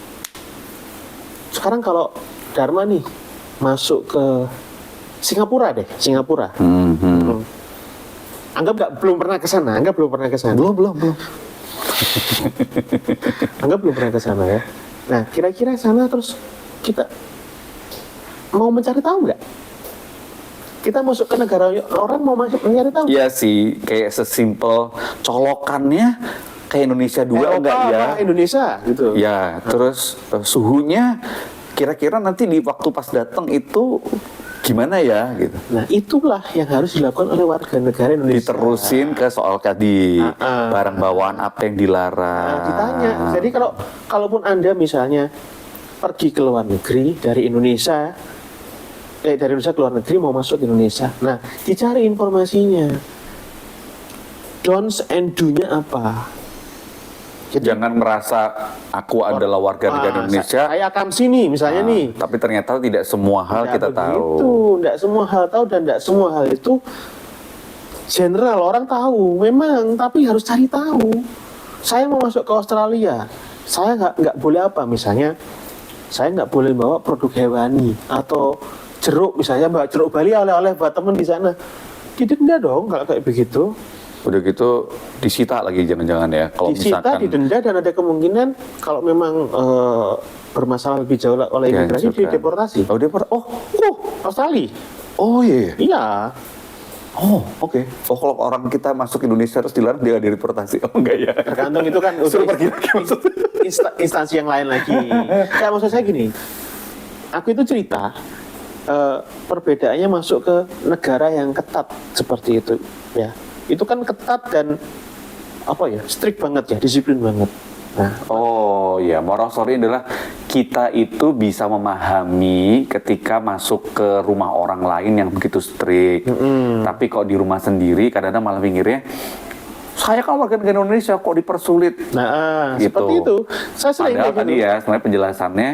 Sekarang kalau Dharma nih masuk ke Singapura deh, Singapura. Anggap belum pernah ke sana, Belum. Anggap belum pernah ke sana ya. Nah, kira-kira sana terus kita mau mencari tahu nggak? Kita masuk ke negara orang mau masuk mencari tahu? Iya sih, kayak sesimpel colokannya kayak Indonesia dua enggak ya? Indonesia gitu. Ya, terus suhunya kira-kira nanti di waktu pas datang itu gimana ya gitu. Nah, itulah yang harus dilakukan oleh warga negara Indonesia. Diterusin ke soal tadi barang bawaan apa yang dilarang. Nah, ditanya. Jadi kalaupun Anda misalnya pergi ke luar negeri dari Indonesia ke luar negeri mau masuk ke Indonesia. Nah, dicari informasinya. Don'ts and do-nya apa? Jadi, jangan merasa aku adalah warga negara Indonesia. Saya akan sini misalnya nih. Tapi ternyata tidak semua hal kita tahu. Tidak semua hal tahu dan tidak semua hal itu general orang tahu. Memang, tapi harus cari tahu. Saya mau masuk ke Australia, saya nggak boleh apa misalnya? Saya nggak boleh bawa produk hewani atau jeruk misalnya, bawa jeruk Bali oleh-oleh buat temen di sana. Didenda dong kalau kayak begitu. Udah gitu disita lagi jangan-jangan ya. Kalau Disita, misalkan didenda dan ada kemungkinan kalau memang bermasalah lebih jauh oleh imigrasi dideportasi. Australia. Oh iya. Iya. Oh oke. Oh kalau orang kita masuk Indonesia terus dilarang dia deportasi. Oh enggak ya. Tergantung itu kan Suruh pergi lagi maksudnya. Instansi yang lain lagi. Kayak maksud saya gini, aku itu cerita perbedaannya masuk ke negara yang ketat seperti itu ya. Itu kan ketat dan strict banget ya, disiplin banget. Nah, oh ya, moral story adalah kita itu bisa memahami ketika masuk ke rumah orang lain yang begitu strict. Tapi kalau di rumah sendiri kadang-kadang malah pikirnya saya kan warga negara Indonesia kok dipersulit. Nah, gitu. seperti itu. Saya sering padahal tadi ya, sebenarnya penjelasannya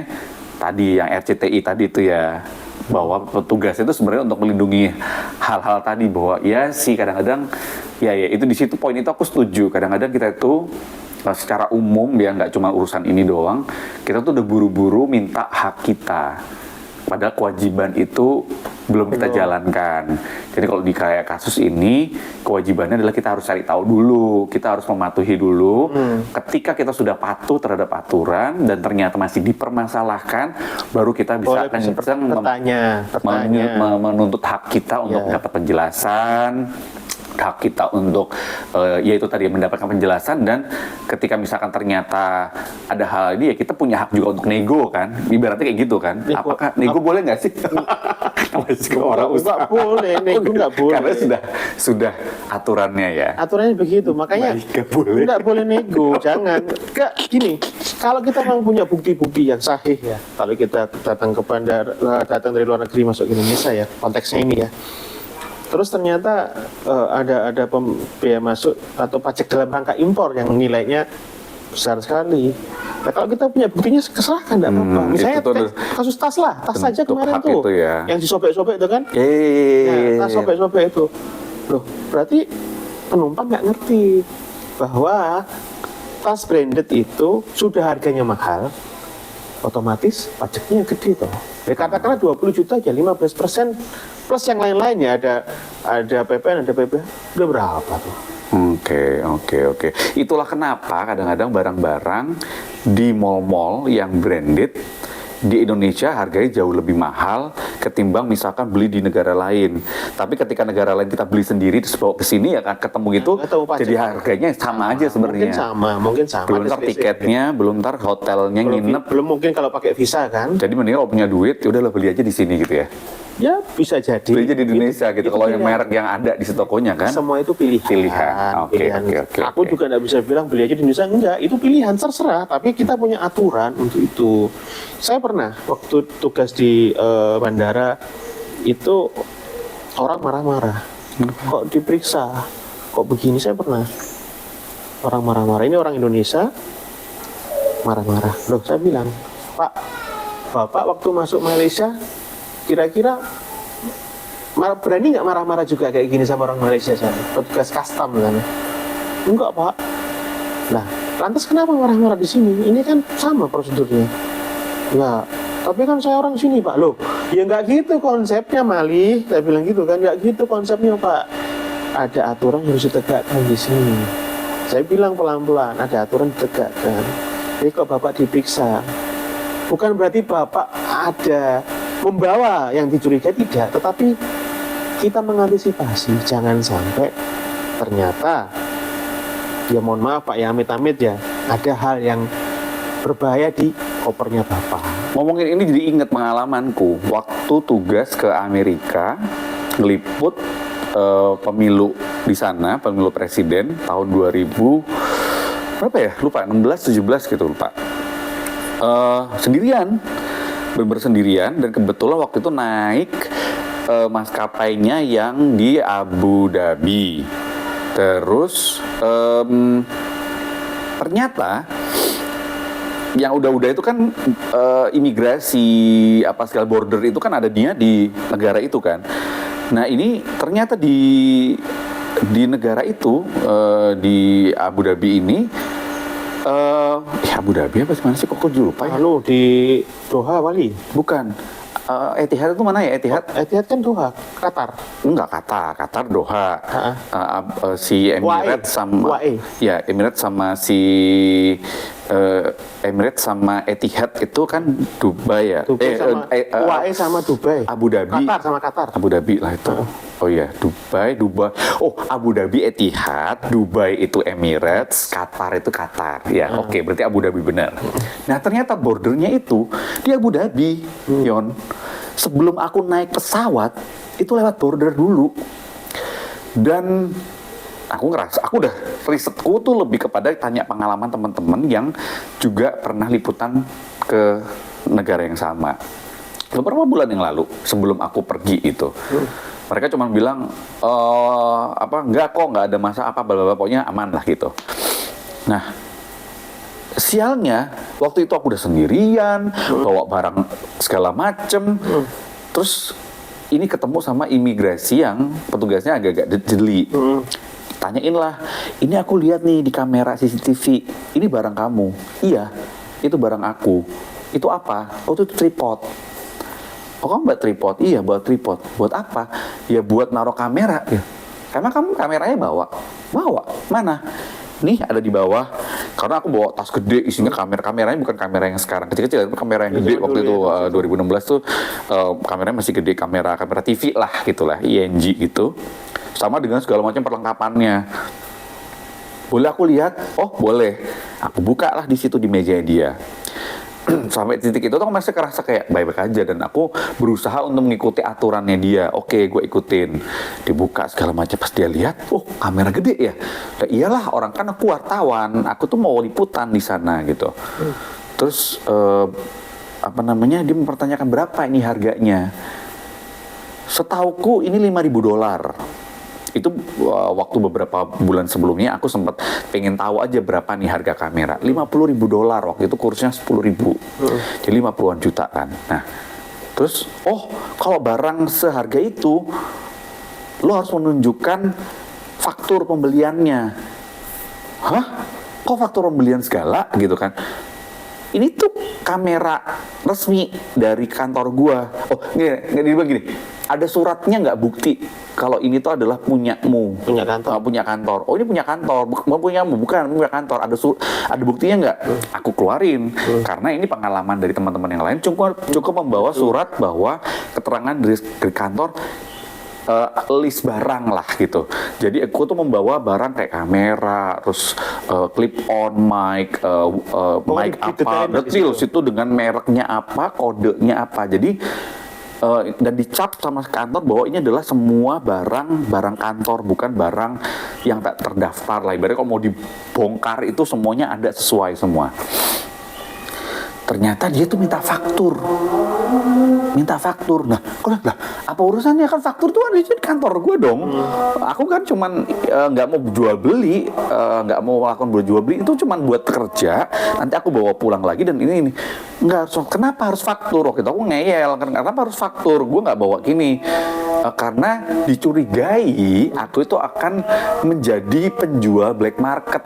tadi yang RCTI tadi itu ya, bahwa petugas itu sebenarnya untuk melindungi hal-hal tadi, bahwa ya sih kadang-kadang ya itu di situ poin itu aku setuju. Kadang-kadang kita itu secara umum ya nggak cuma urusan ini doang, kita tuh udah buru-buru minta hak kita, padahal kewajiban itu belum kita jalankan. Jadi kalau di kayak kasus ini, kewajibannya adalah kita harus cari tahu dulu, kita harus mematuhi dulu. Ketika kita sudah patuh terhadap aturan dan ternyata masih dipermasalahkan, baru kita bisa kencang menuntut hak kita untuk dapat penjelasan, hak kita untuk yaitu tadi mendapatkan penjelasan. Dan ketika misalkan ternyata ada hal ini ya kita punya hak juga untuk nego kan, ibaratnya kayak gitu kan. Apakah nego boleh nggak sih? Orang usaha boleh, nego nggak boleh. Karena sudah aturannya ya. Aturannya begitu, makanya nggak boleh nego, jangan. Nggak gini, kalau kita memang punya bukti-bukti yang sahih ya, kalau kita datang ke bandar, datang dari luar negeri masuk ke Indonesia ya, konteksnya ini ya. Terus ternyata ada biaya masuk atau pajak dalam rangka impor yang nilainya besar sekali. Nah, kalau kita punya buktinya serahkan, tidak apa-apa. Misalnya itu tuh kasus tas lah, tas saja bentuk kemarin hak tuh, itu ya. yang disobek-sobek itu kan, tas sobek-sobek itu, loh berarti penumpang nggak ngerti bahwa tas branded itu sudah harganya mahal, otomatis pajaknya gede toh. Ya katakanlah 20 juta aja 15% plus yang lain-lainnya, ada PPN, ada PPh, udah berapa tuh? Oke. Itulah kenapa kadang-kadang barang-barang di mall-mall yang branded di Indonesia harganya jauh lebih mahal ketimbang misalkan beli di negara lain. Tapi ketika negara lain kita beli sendiri terus bawa ke sini ya kan ketemu gitu, jadi harganya sama aja sebenarnya. Mungkin sama. Belum ntar tiketnya, belum ntar hotelnya nginep. Belum mungkin kalau pakai visa kan. Jadi mending kalau punya duit, ya udahlah beli aja di sini gitu ya. Ya bisa jadi. Beli aja di Indonesia gitu. Kalau yang merek yang ada di tokonya kan. Semua itu pilihan. Oke. Aku juga nggak bisa bilang beli aja di Indonesia, enggak. Itu pilihan terserah. Tapi kita punya aturan untuk itu. Saya pernah waktu tugas di bandara itu orang marah-marah. Kok diperiksa? Kok begini? Saya pernah. Orang marah-marah. Ini orang Indonesia marah-marah. Loh, saya bilang, Pak, Bapak waktu masuk Malaysia kira-kira berani nggak marah-marah juga kayak gini sama orang Malaysia, saya petugas custom kan? Enggak, Pak. Nah, lantas kenapa marah-marah di sini? Ini kan sama prosedurnya. Enggak. Tapi kan saya orang sini, Pak. Loh, ya nggak gitu konsepnya, Mali. Saya bilang gitu kan, nggak gitu konsepnya, Pak. Ada aturan yang harus ditegakkan di sini. Saya bilang pelan-pelan, ada aturan ditegakkan. Jadi kok Bapak diperiksa, bukan berarti Bapak ada membawa yang dicurigai, tidak, tetapi kita mengantisipasi jangan sampai ternyata ya mohon maaf Pak ya, amit-amit ya ada hal yang berbahaya di kopernya Bapak. Ngomongin ini jadi ingat pengalamanku waktu tugas ke Amerika ngeliput pemilu di sana, pemilu presiden tahun 2000 berapa ya, lupa, 16 17 gitu, lupa. Sendirian, bener-bener sendirian, dan kebetulan waktu itu naik maskapainya yang di Abu Dhabi. Terus ternyata yang udah itu kan imigrasi apa segala border itu kan ada dia di negara itu kan. Nah ini ternyata di negara itu di Abu Dhabi ini Abu Dhabi apa sih, mana sih kok lupa ya? Lalu di Doha Wali? Bukan. Etihad itu mana ya? Etihad kan Doha, Qatar. Enggak, Qatar Doha. Si Emirates sama ya Emirates sama si Emirates sama Etihad itu kan Dubai ya. UAE sama Dubai. Abu Dhabi. Qatar sama Qatar. Abu Dhabi lah itu. Oh iya, Dubai. Oh, Abu Dhabi Etihad, Dubai itu Emirates, Qatar itu Qatar. Ya, oke, berarti Abu Dhabi benar. Nah, ternyata bordernya itu di Abu Dhabi, Yon. Sebelum aku naik pesawat, itu lewat border dulu. Dan aku ngerasa, aku udah risetku tuh lebih kepada tanya pengalaman teman-teman yang juga pernah liputan ke negara yang sama. Beberapa bulan yang lalu, sebelum aku pergi itu. Mereka cuma bilang, enggak kok, nggak ada masalah apa, pokoknya aman lah gitu. Nah, sialnya, waktu itu aku udah sendirian, bawa barang segala macem, terus ini ketemu sama imigrasi yang petugasnya agak-agak jeli. Tanyain lah, ini aku lihat nih di kamera CCTV, ini barang kamu. Iya, itu barang aku. Itu apa? Oh, itu tripod. Oh, kamu buat tripod? Iya, buat tripod. Buat apa? Ya buat naruh kamera. Ya. Karena kamu kameranya bawa. Mana? Nih ada di bawah. Karena aku bawa tas gede, isinya kameranya bukan kamera yang sekarang kecil-kecil, kamera yang gede waktu itu 2016 tuh kameranya masih gede, kamera TV lah gitulah, ING gitu. Sama dengan segala macam perlengkapannya. Boleh aku lihat? Oh boleh. Aku buka lah di situ di meja dia. Sampai titik itu tuh masih kerasa kayak baik-baik aja, dan aku berusaha untuk mengikuti aturannya dia. Oke, gue ikutin. Dibuka segala macam, pas dia lihat, oh kamera gede ya. Nah, iyalah, orang kan aku wartawan, aku tuh mau liputan di sana gitu. Terus dia mempertanyakan berapa ini harganya. Setauku ini $5.000. Itu waktu beberapa bulan sebelumnya aku sempat pengen tahu aja berapa nih harga kamera. $50.000 waktu itu, kursnya 10.000. Jadi 50-an juta kan. Nah, terus kalau barang seharga itu lo harus menunjukkan faktur pembeliannya. Hah? Kok faktur pembelian segala gitu kan? Ini tuh kamera resmi dari kantor gua. Gini. Ada suratnya nggak bukti kalau ini tuh adalah punyamu? Punya kantor. Punya kantor. Oh, ini punya kantor. Bukan punyamu, bukan punya kantor. Ada buktinya nggak? Aku keluarin. Karena ini pengalaman dari teman-teman yang lain. Cukup membawa surat bahwa keterangan dari kantor, list barang lah gitu. Jadi aku tuh membawa barang kayak kamera, terus clip on mic, mic apa, detail situ dengan mereknya apa, kodenya apa. Jadi dan dicap sama kantor bahwa ini adalah semua barang kantor, bukan barang yang tak terdaftar lah. Ibaratnya kalau mau dibongkar itu semuanya ada sesuai semua. Ternyata dia tuh minta faktur. Nah, apa urusannya? Kan faktur tuh ada di kantor gue dong. Aku kan cuman nggak mau jual beli, nggak mau melakukan jual beli, itu cuman buat kerja. Nanti aku bawa pulang lagi dan ini. Nggak, kenapa harus faktur? Waktu itu aku ngeyel, kenapa harus faktur? Gue nggak bawa gini. Karena dicurigai aku itu akan menjadi penjual black market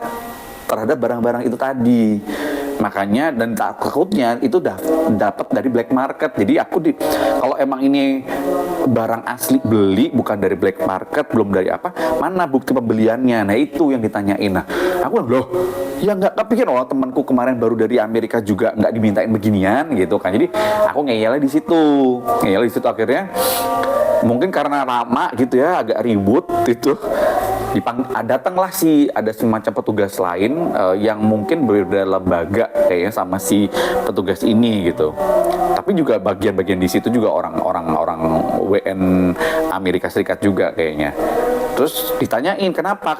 terhadap barang-barang itu tadi. Makanya dan takutnya itu dapat dari black market. Jadi kalau emang ini barang asli beli bukan dari black market, belum dari apa, mana bukti pembeliannya? Nah, itu yang ditanyain. Nah, aku bilang, loh, ya nggak kepikiran. Temanku kemarin baru dari Amerika juga nggak dimintain beginian gitu kan. Jadi aku ngeyelnya di situ akhirnya. Mungkin karena lama gitu ya, agak ribut itu. Datanglah ada semacam petugas lain yang mungkin berbeda lembaga kayaknya sama si petugas ini gitu. Tapi juga bagian-bagian di situ juga orang WN Amerika Serikat juga kayaknya. Terus ditanyain kenapa?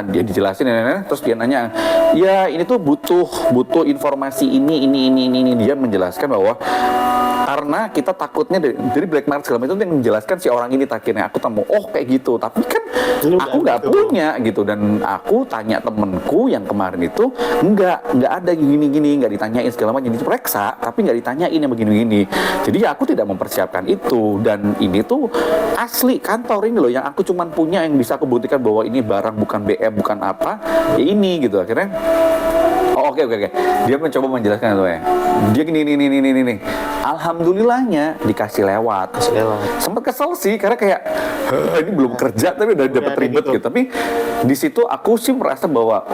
Dia dijelasin, terus dia nanya, ya ini tuh butuh informasi ini. Dia menjelaskan bahwa karena kita takutnya dari black market segala macam itu yang menjelaskan si orang ini akhirnya aku temu kayak gitu, tapi kan aku nggak punya gitu. Dan aku tanya temenku yang kemarin itu nggak ada gini nggak ditanyain segala macam, diperiksa tapi nggak ditanyain yang begini. Jadi aku tidak mempersiapkan itu, dan ini tuh asli kantor ini loh yang aku cuman punya, yang bisa aku buktikan bahwa ini barang bukan BM bukan apa ya ini gitu. Akhirnya oke. Dia mencoba menjelaskan itu ya. Dia gini. Alhamdulillahnya dikasih lewat. Sempat kesel sih karena kayak ini belum kerja tapi udah dapat ribet gitu. Tapi di situ aku sih merasa bahwa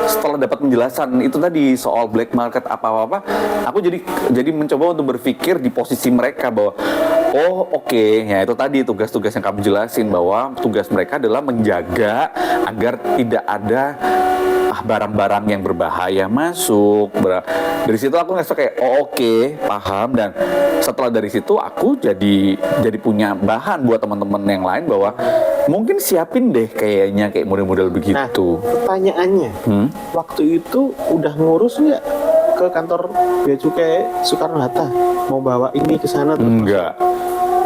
setelah dapat penjelasan itu tadi soal black market apa, aku jadi mencoba untuk berpikir di posisi mereka bahwa ya itu tadi tugas-tugas yang kamu jelasin, bahwa tugas mereka adalah menjaga agar tidak ada barang-barang yang berbahaya masuk. Dari situ aku ngerasa kayak paham. Dan setelah dari situ aku jadi punya bahan buat teman-teman yang lain bahwa mungkin siapin deh kayaknya kayak model-model begitu. Nah, pertanyaannya, waktu itu udah ngurus nggak ke kantor Bea Cukai Soekarno-Hatta mau bawa ini ke sana? Enggak.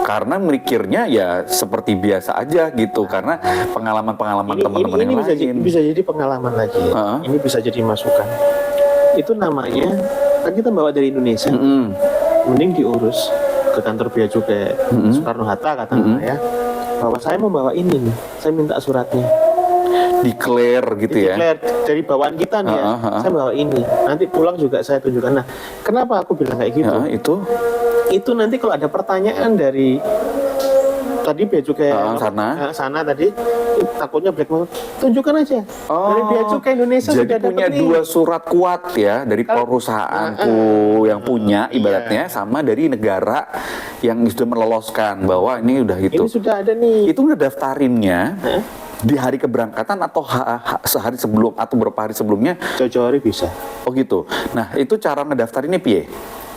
Karena mikirnya ya seperti biasa aja gitu, karena pengalaman-pengalaman teman-teman yang lain. Ini bisa jadi pengalaman lagi. Ini bisa jadi masukan. Itu namanya, kan kita bawa dari Indonesia. Mending diurus ke kantor Bea Cukai Soekarno-Hatta katakanlah ya, bahwa saya mau bawa ini nih, saya minta suratnya. Declare gitu ya. Declare dari bawaan kita nih ya, saya bawa ini. Nanti pulang juga saya tunjukkan. Nah, kenapa aku bilang kayak gitu? Itu nanti kalau ada pertanyaan dari tadi Bea Cukai sana tadi, takutnya black market, tunjukkan aja. Dari Bea Cukai Indonesia jadi sudah punya dua surat kuat ya, dari perusahaanku yang punya ibaratnya, sama dari negara yang sudah meloloskan bahwa ini udah itu. Ini sudah ada nih. Itu udah daftarinnya di hari keberangkatan atau sehari sebelum atau beberapa hari sebelumnya? Jauh-jauh hari bisa. Oh gitu. Nah, itu cara ngedaftarinnya piye?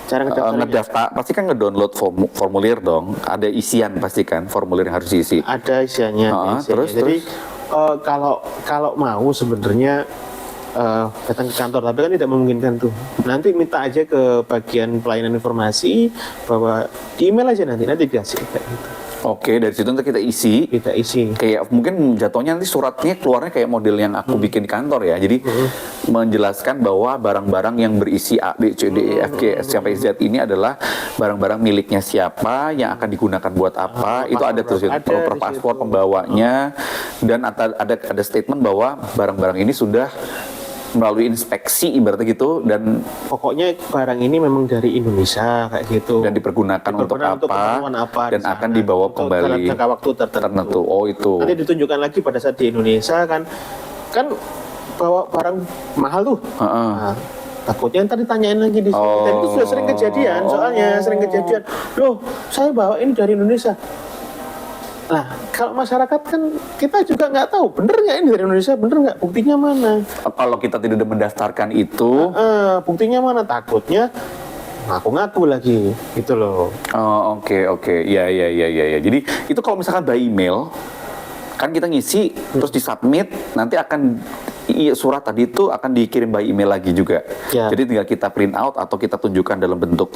Cara ngedaftar pasti kan ngedownload formulir dong, ada isian pasti kan formulir yang harus diisi. Ada isiannya. Jadi kalau mau sebenarnya datang ke kantor, tapi kan tidak memungkinkan tuh. Nanti minta aja ke bagian pelayanan informasi bahwa di email aja nanti dikasih kayak gitu. Oke, dari situ nanti kita isi. Kita isi. Kayak mungkin jatuhnya nanti suratnya keluarnya kayak model yang aku bikin di kantor ya. Jadi menjelaskan bahwa barang-barang yang berisi A, B, C, D, E, F, G, S sampai Z ini adalah barang-barang miliknya siapa, yang akan digunakan buat apa. Itu ada tuh per paspor pembawanya, dan ada statement bahwa barang-barang ini sudah melalui inspeksi ibaratnya gitu, dan Pokoknya barang ini memang dari Indonesia kayak gitu. dan dipergunakan untuk keperluan apa dan di sana. akan dibawa Untuk kembali dalam jangka waktu tertentu. Oh itu. Nanti ditunjukkan lagi pada saat di Indonesia kan bawa barang mahal tuh. Nah, takutnya ntar ditanyain lagi di sini. Dan itu sudah sering kejadian, soalnya sering kejadian. Loh, saya bawa ini dari Indonesia. Nah, kalau masyarakat kan kita juga nggak tahu bener nggak ini dari Indonesia, bener nggak, buktinya mana? Kalau kita tidak mendaftarkan itu, Buktinya mana? Takutnya ngaku-ngaku lagi, gitu loh. oh oke, ya. Jadi itu kalau misalkan by email, kan kita ngisi terus disubmit, nanti akan surat tadi itu akan dikirim by email lagi juga. Ya. Jadi tinggal kita print out atau kita tunjukkan dalam bentuk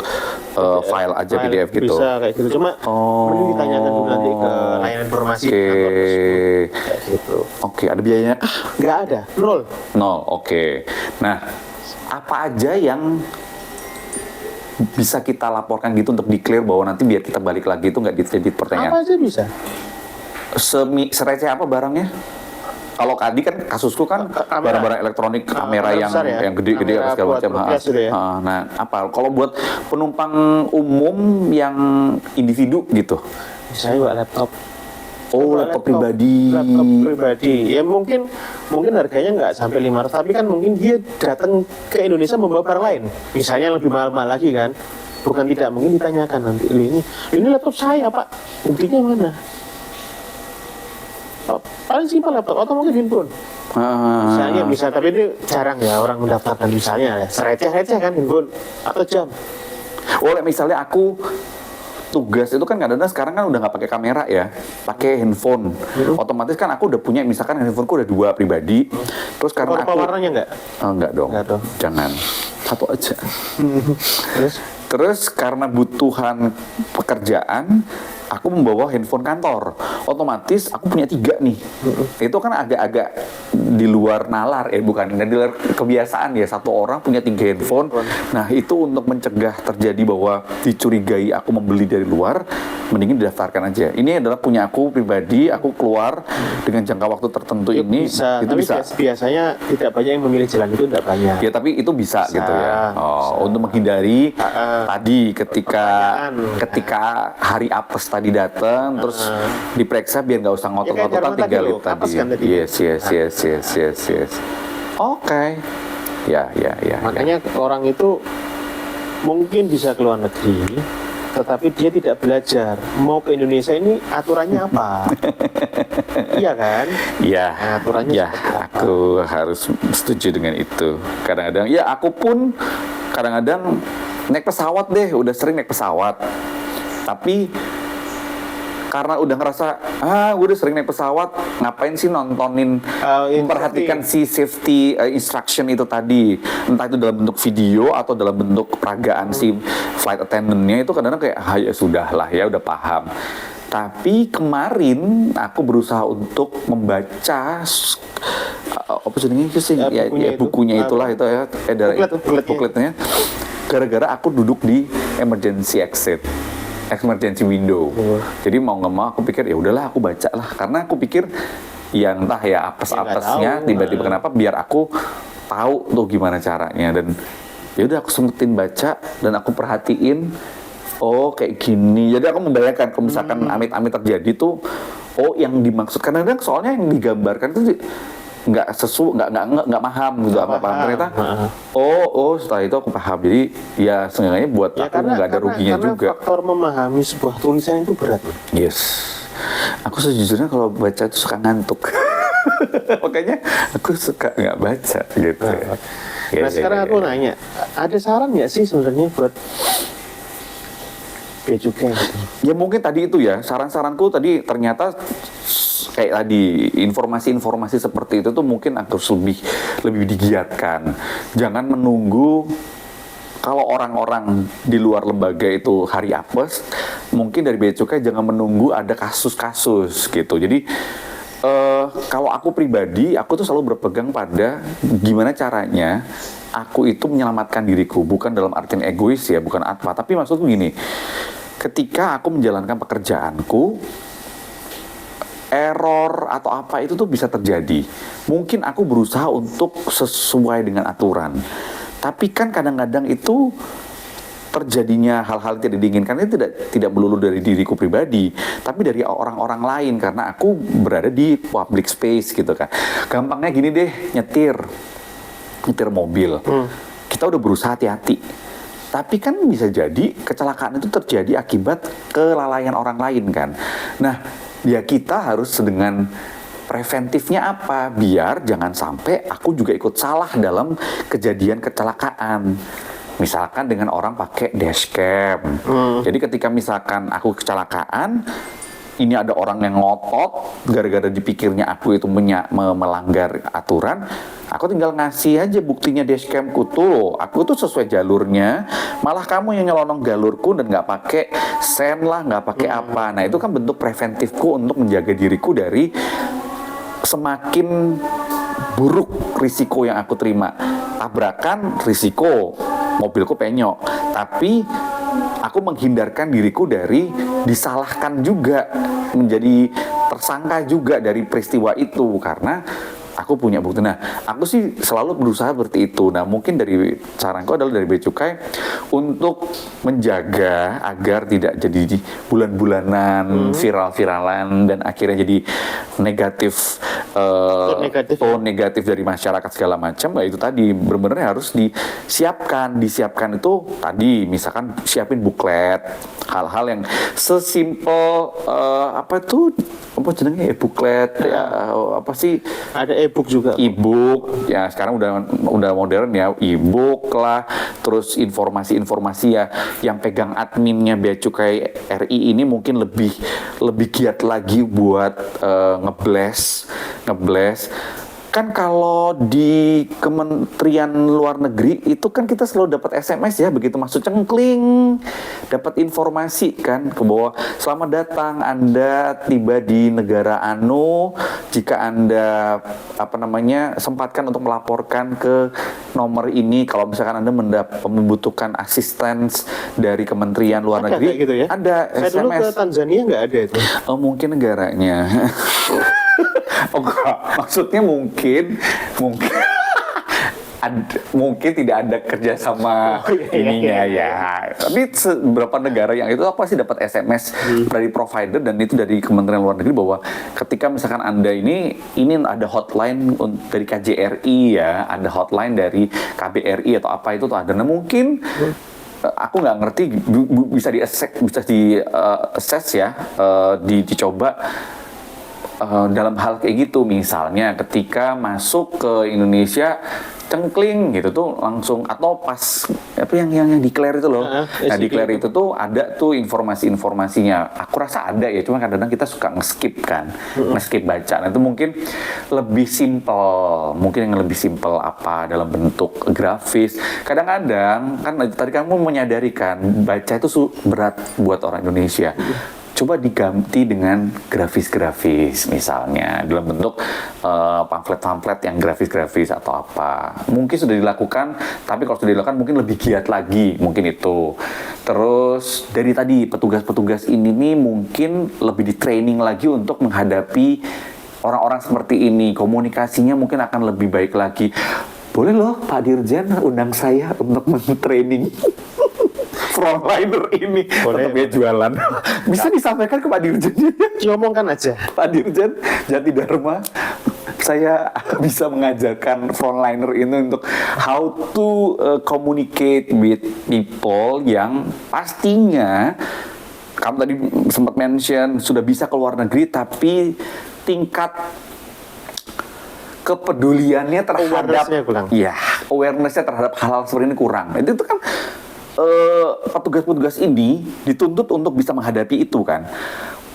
file aja PDF gitu. Bisa kayak gitu, cuma mending ditanyakan dulu nanti ke layanan informasi Oke. kantor tersebut. Kayak gitu. Oke, ada biayanya? Nggak ada, nol. Nol, oke. Nah, apa aja yang bisa kita laporkan gitu untuk declare bahwa nanti biar kita balik lagi itu nggak jadi pertanyaan? Apa aja bisa. Sereceh apa barangnya? Kalau tadi kan kasusku kan barang-barang elektronik, kamera yang besar ya? gede-gede Kamera apa segala buat macam. broadcast gitu ya? Nah, apa? Kalau buat penumpang umum yang individu gitu? Saya bawa laptop. Oh, laptop pribadi. Laptop pribadi. Ya mungkin harganya nggak sampai 500, tapi kan mungkin dia datang ke Indonesia membawa barang lain. Misalnya lebih mahal-mahal lagi kan. Bukan tidak, mungkin ditanyakan nanti, ini laptop saya Pak, buktinya mana? Oh, paling simpel laptop, atau mungkin handphone. Misalnya bisa, tapi ini jarang ya orang mendaftarkan misalnya. Receh-receh kan handphone atau jam. Oh, misalnya aku tugas itu kan kadang-kadang sekarang kan udah nggak pakai kamera ya, pakai handphone. Otomatis kan aku udah punya, misalkan handphoneku udah 2 pribadi. Terus karena aku warnanya nggak? Enggak dong. Enggak dong. Jangan. Satu aja. Terus karena butuhan pekerjaan, aku membawa handphone kantor. Otomatis aku punya 3 nih. Itu kan agak-agak di luar nalar bukan, di luar kebiasaan ya, satu orang punya 3 handphone. Nah, itu untuk mencegah terjadi bahwa dicurigai aku membeli dari luar, mendingin didaftarkan aja. Ini adalah punya aku pribadi, aku keluar dengan jangka waktu tertentu ini. Bisa, itu tapi bisa. Biasanya tidak banyak yang memilih jalan itu, tidak banyak. Ya, tapi itu bisa gitu ya. Bisa. Untuk menghindari tadi ketika hari apes tadi datang terus diperiksa, biar nggak usah ngotot-ngototan, tinggal lihat tadi. Yes. Oke. Ya. Makanya orang itu mungkin bisa ke luar negeri, tetapi dia tidak belajar mau ke Indonesia ini aturannya apa. Iya kan? Iya. Aturannya Ya, seperti apa? aku harus setuju dengan itu. Kadang-kadang ya aku pun kadang-kadang naik pesawat deh, udah sering naik pesawat. Tapi karena udah ngerasa gue udah sering naik pesawat, ngapain sih nontonin memperhatikan si safety instruction itu tadi, entah itu dalam bentuk video atau dalam bentuk peragaan si flight attendant-nya, itu kadang-kadang kayak ya sudahlah ya, udah paham. Tapi kemarin aku berusaha untuk membaca apa sih bukunya itulah itu ya, bukletnya. Gara-gara aku duduk di emergency window. Jadi mau nggak mau aku pikir ya udahlah, aku baca lah, karena aku pikir ya entah ya apes-apesnya tiba-tiba kenapa, biar aku tahu tuh gimana caranya. Dan ya udah aku sempetin baca dan aku perhatiin, oh kayak gini. Jadi aku membayangkan kalau misalkan amit-amit terjadi tuh, oh yang dimaksud, kadang-kadang soalnya yang digambarkan itu nggak paham gitu, apa ternyata setelah itu aku paham. Jadi ya seenggaknya buat aku nggak ada ruginya juga. Faktor memahami sebuah tulisan itu berat. Yes, aku sejujurnya kalau baca itu suka ngantuk. Makanya aku suka nggak baca gitu. Nah, sekarang aku nanya, ada saran nggak sih sebenarnya buat bea cukai? Ya mungkin tadi itu ya, saran-saranku tadi ternyata kayak tadi informasi-informasi seperti itu tuh mungkin harus lebih digiatkan. Jangan menunggu kalau orang-orang di luar lembaga itu hari apes, mungkin dari Bea Cukai jangan menunggu ada kasus-kasus gitu. Jadi kalau aku pribadi, aku tuh selalu berpegang pada gimana caranya aku itu menyelamatkan diriku, bukan dalam artian egois ya, bukan apa, tapi maksudku gini, ketika aku menjalankan pekerjaanku, error atau apa itu tuh bisa terjadi. Mungkin aku berusaha untuk sesuai dengan aturan, tapi kan kadang-kadang itu terjadinya hal-hal tidak diinginkan itu tidak melulu dari diriku pribadi, tapi dari orang-orang lain karena aku berada di public space gitu kan. Gampangnya gini deh, nyetir mobil, kita udah berusaha hati-hati, tapi kan bisa jadi kecelakaan itu terjadi akibat kelalaian orang lain kan. Nah, ya kita harus dengan preventifnya apa, biar jangan sampai aku juga ikut salah dalam kejadian kecelakaan. Misalkan dengan orang pakai dashcam. Jadi ketika misalkan aku kecelakaan, ini ada orang yang ngotot, gara-gara dipikirnya aku itu melanggar aturan, aku tinggal ngasih aja buktinya dashcamku tuh, aku tuh sesuai jalurnya, malah kamu yang nyelonong jalurku dan nggak pakai sen lah, nggak pakai apa. Nah itu kan bentuk preventifku untuk menjaga diriku dari semakin buruk risiko yang aku terima. Tabrakan risiko, mobilku penyok, tapi aku menghindarkan diriku dari disalahkan juga, menjadi tersangka juga dari peristiwa itu karena aku punya bukti. Nah, aku sih selalu berusaha seperti itu. Nah, mungkin dari saranku adalah dari Bea Cukai untuk menjaga agar tidak jadi bulan-bulanan, viral-viralan dan akhirnya jadi negatif, tone negatif dari masyarakat segala macam. Nah, itu tadi benar-benar harus disiapkan itu tadi misalkan siapin buklet, hal-hal yang sesimpel apa jenenge buklet ya, apa sih, ada e-book juga. E-book ya sekarang udah modern ya, e-book lah, terus informasi ya yang pegang adminnya Bea Cukai RI ini mungkin lebih giat lagi buat ngeblast. Kan kalau di Kementerian Luar Negeri itu kan kita selalu dapat SMS ya, begitu masuk cengkling dapat informasi kan ke bawah, selamat datang, Anda tiba di negara anu, jika Anda sempatkan untuk melaporkan ke nomor ini kalau misalkan Anda membutuhkan asistens dari Kementerian Luar Negeri. Gitu ya? Ada SMS. Saya dulu ke Tanzania nggak ada itu. Oh, mungkin negaranya. Oh enggak, maksudnya mungkin mungkin tidak ada kerjasama ininya ya. Tapi beberapa negara yang itu aku pasti dapat SMS dari provider dan itu dari Kementerian Luar Negeri bahwa ketika misalkan Anda ini ada hotline dari KJRI ya, ada hotline dari KBRI atau apa itu tuh ada. Nah mungkin aku nggak ngerti, bisa di-assess ya, dicoba. Dalam hal kayak gitu, misalnya ketika masuk ke Indonesia cengkling gitu tuh langsung, atau pas apa yang declare itu loh, nah declare itu tuh ada tuh informasinya. Aku rasa ada ya, cuma kadang-kadang kita suka nge-skip kan, nge-skip baca. Nah itu mungkin lebih mungkin yang lebih simple apa dalam bentuk grafis. Kadang-kadang kan tadi kamu menyadari kan baca itu berat buat orang Indonesia. Coba diganti dengan grafis-grafis misalnya dalam bentuk pamflet-pamflet yang grafis-grafis atau apa. Mungkin sudah dilakukan, tapi kalau sudah dilakukan mungkin lebih giat lagi, mungkin itu. Terus dari tadi petugas-petugas ini nih mungkin lebih di-training lagi untuk menghadapi orang-orang seperti ini. Komunikasinya mungkin akan lebih baik lagi. Boleh loh Pak Dirjen undang saya untuk men-training frontliner ini. Tetap ya jualan. Bisa disampaikan ke Pak Dirjen. Diomongkan aja. Pak Dirjen Jati Dharma, saya bisa mengajarkan frontliner ini untuk how to communicate with people yang pastinya kamu tadi sempat mention sudah bisa ke luar negeri tapi tingkat kepeduliannya terhadap awareness-nya terhadap hal-hal seperti ini kurang. Itu kan petugas-petugas ini dituntut untuk bisa menghadapi itu kan.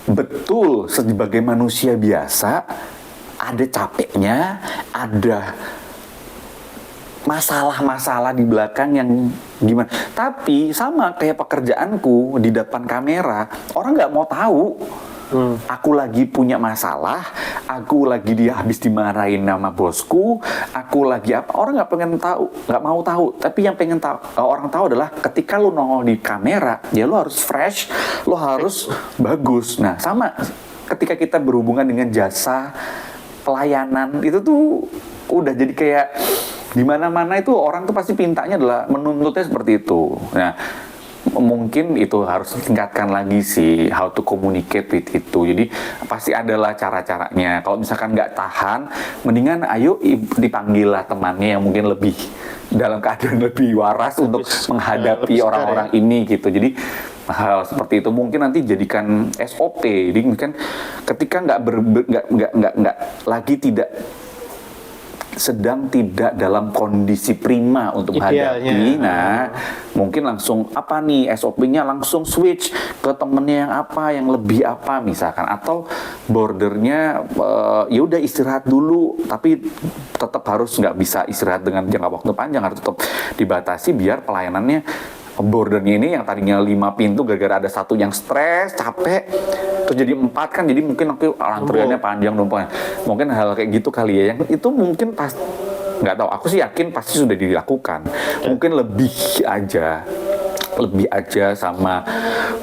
Betul, sebagai manusia biasa ada capeknya, ada masalah-masalah di belakang yang gimana. Tapi sama kayak pekerjaanku di depan kamera, orang nggak mau tahu. Aku lagi punya masalah, aku lagi habis dimarahin nama bosku, aku lagi apa, orang nggak pengen tahu, nggak mau tahu. Tapi yang pengen tahu, orang tahu adalah ketika lu nongol di kamera, ya lu harus fresh, lu harus bagus. Nah sama ketika kita berhubungan dengan jasa pelayanan itu tuh udah jadi kayak di mana-mana itu orang tuh pasti pintanya adalah menuntutnya seperti itu. Nah mungkin itu harus tingkatkan lagi sih how to communicate with itu. Jadi pasti adalah cara-caranya. Kalau misalkan nggak tahan, mendingan ayo dipanggil lah temannya yang mungkin lebih dalam keadaan lebih waras untuk menghadapi orang-orang ini gitu. Jadi hal seperti itu mungkin nanti jadikan SOP. Jadi mungkin ketika nggak lagi sedang tidak dalam kondisi prima untuk menghadapi, nah mungkin langsung apa nih SOP-nya, langsung switch ke temennya yang apa, yang lebih apa misalkan, atau bordernya ya udah istirahat dulu, tapi tetap harus nggak bisa istirahat dengan jangka waktu panjang, harus tetap dibatasi biar pelayanannya bordernya ini yang tadinya 5 pintu gara-gara ada satu yang stres, capek, terus jadi 4 kan, jadi mungkin nanti antriannya panjang numpangnya. Mungkin hal kayak gitu kali ya, yang itu mungkin pas nggak tahu, aku sih yakin pasti sudah dilakukan. Mungkin lebih aja sama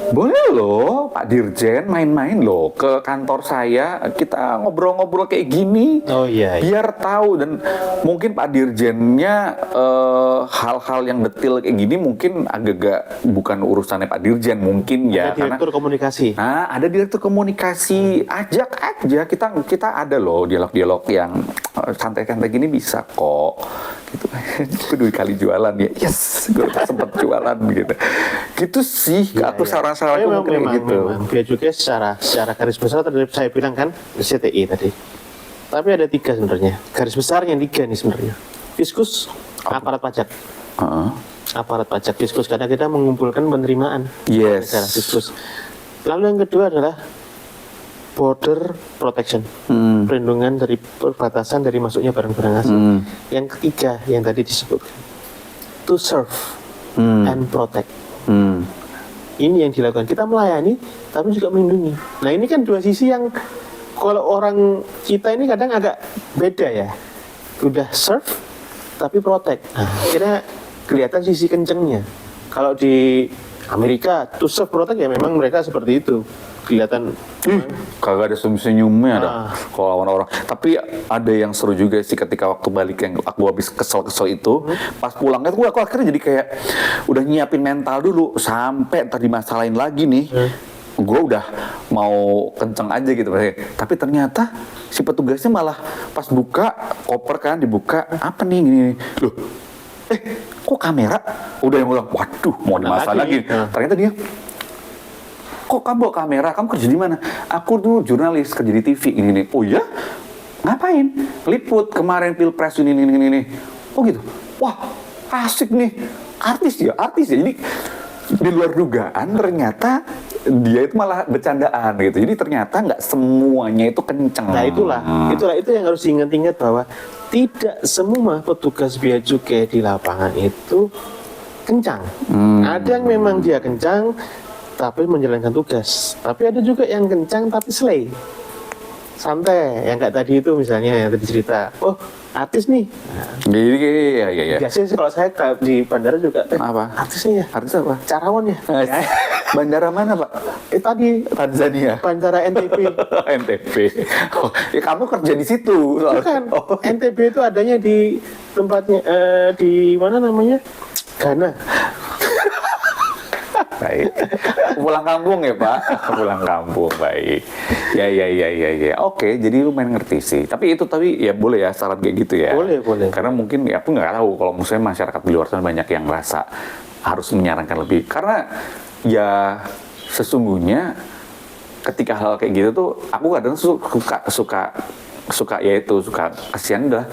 boleh loh Pak Dirjen main-main loh ke kantor saya, kita ngobrol-ngobrol kayak gini. Oh iya. Biar tahu, dan mungkin Pak Dirjennya hal-hal yang detail kayak gini mungkin agak-agak bukan urusannya Pak Dirjen mungkin ya. Ada direktur komunikasi. Nah, ada direktur komunikasi, ajak aja, kita ada loh dialog-dialog yang santai-santai gini bisa kok. Gitu. Gue 2 kali jualan ya, yes, gue sempat jualan gitu. Gitu sih, aku saran-saran aku mungkin gitu. Memang Bea Cukai secara garis besar tadi saya bilang kan CTI tadi. Tapi ada 3 sebenarnya. Garis besarnya 3 nih sebenarnya. Fiskus, aparat pajak. Aparat pajak fiskus, karena kita mengumpulkan penerimaan. Yes. Negara fiskus. Lalu yang kedua adalah border protection, perlindungan dari perbatasan dari masuknya barang-barang asing. Yang ketiga yang tadi disebutkan, to serve and protect. Ini yang dilakukan, kita melayani tapi juga melindungi. Nah ini kan 2 sisi yang kalau orang kita ini kadang agak beda ya. Udah serve tapi protect. Nah, akhirnya kelihatan sisi kencengnya. Kalau di Amerika to serve protect ya memang mereka seperti itu. Kelihatan kagak ada senyum-senyumnya ada kalau lawan orang. Tapi ada yang seru juga sih ketika waktu balik yang aku habis kesel-kesel itu, pas pulangnya tuh aku akhirnya jadi kayak udah nyiapin mental dulu sampai ntar dimasalahin lagi nih. Gue udah mau kenceng aja gitu, tapi ternyata si petugasnya malah pas buka koper kan, dibuka apa nih gini loh, kok kamera? Udah yang ulang, waduh mau dimasalah lagi. Ternyata dia, kok kamu bawa kamera? Kamu kerja di mana? Aku tuh jurnalis, kerja di TV ini. Oh ya? Ngapain? Liput kemarin Pilpres ini. Oh gitu. Wah, asik nih. Artis ya. Jadi di luar dugaan ternyata dia itu malah bercandaan gitu. Jadi ternyata nggak semuanya itu kenceng. Nah itulah itu yang harus diingat-ingat bahwa tidak semua petugas bea cukai di lapangan itu kencang. Ada yang memang dia kencang tapi menjalankan tugas. Tapi ada juga yang kencang tapi slay, santai. Yang kayak tadi itu misalnya yang tadi cerita, oh artis nih. Jadi ya. Biasanya sih kalau saya di bandara juga, apa? Artisnya ya. Artis apa? Carawan ya. Bandara mana Pak? Tadi Tanzania. Bandara NTB. NTB. Oh, ya kamu kerja di situ. Bukan. NTB itu adanya di tempatnya di mana namanya? Ghana. Baik. Pulang kampung ya Pak. Pulang kampung, baik. Ya. Oke, jadi lumayan ngerti sih. Tapi ya boleh ya saran kayak gitu ya. Boleh. Karena mungkin ya aku nggak tahu kalau misalnya masyarakat di luar sana banyak yang ngerasa harus menyarankan lebih. Karena ya sesungguhnya ketika hal kayak gitu tuh aku kadang suka kasihan dah.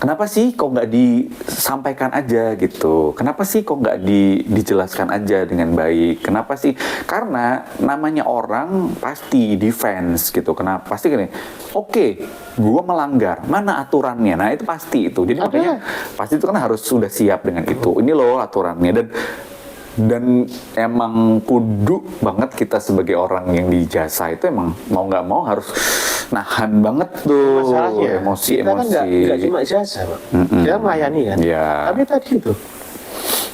kenapa sih kok nggak disampaikan aja gitu? Kenapa sih kok nggak dijelaskan aja dengan baik? Kenapa sih? Karena namanya orang pasti defense gitu. Kenapa? Pasti gini, oke, gua melanggar, mana aturannya? Nah itu pasti itu. Jadi makanya pasti itu kan harus sudah siap dengan itu. Ini loh aturannya dan emang kudu banget kita sebagai orang yang di jasa itu emang mau nggak mau harus nahan banget tuh Masalahnya emosi. kita kan nggak cuma jasa, Pak. Kita melayani kan. Ya. Tapi tadi itu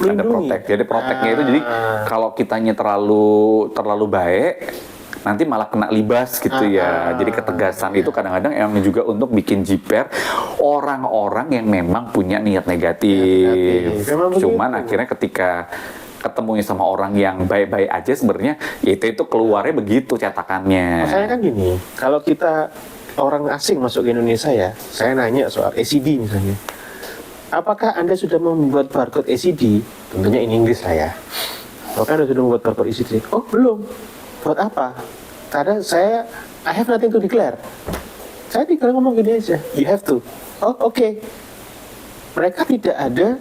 Ada melindungi. protek. Jadi proteknya itu jadi kalau kitanya terlalu baik nanti malah kena libas gitu ya. Jadi ketegasan itu kadang-kadang emang juga untuk bikin jiper orang-orang yang memang punya niat negatif. Memang Cuman begitu. akhirnya ketika ketemunya sama orang yang baik-baik aja sebenarnya itu keluarnya begitu cetakannya. Masalahnya kan gini, kalau kita orang asing masuk ke Indonesia ya, saya nanya soal ACD misalnya. Apakah Anda sudah membuat barcode ACD? Tentunya in English lah ya. Apakah Anda sudah membuat barcode ACD? Oh, belum. Buat apa? Karena I have nothing to declare. Saya tinggal ngomong gini aja, you have to. Oh, oke. Mereka tidak ada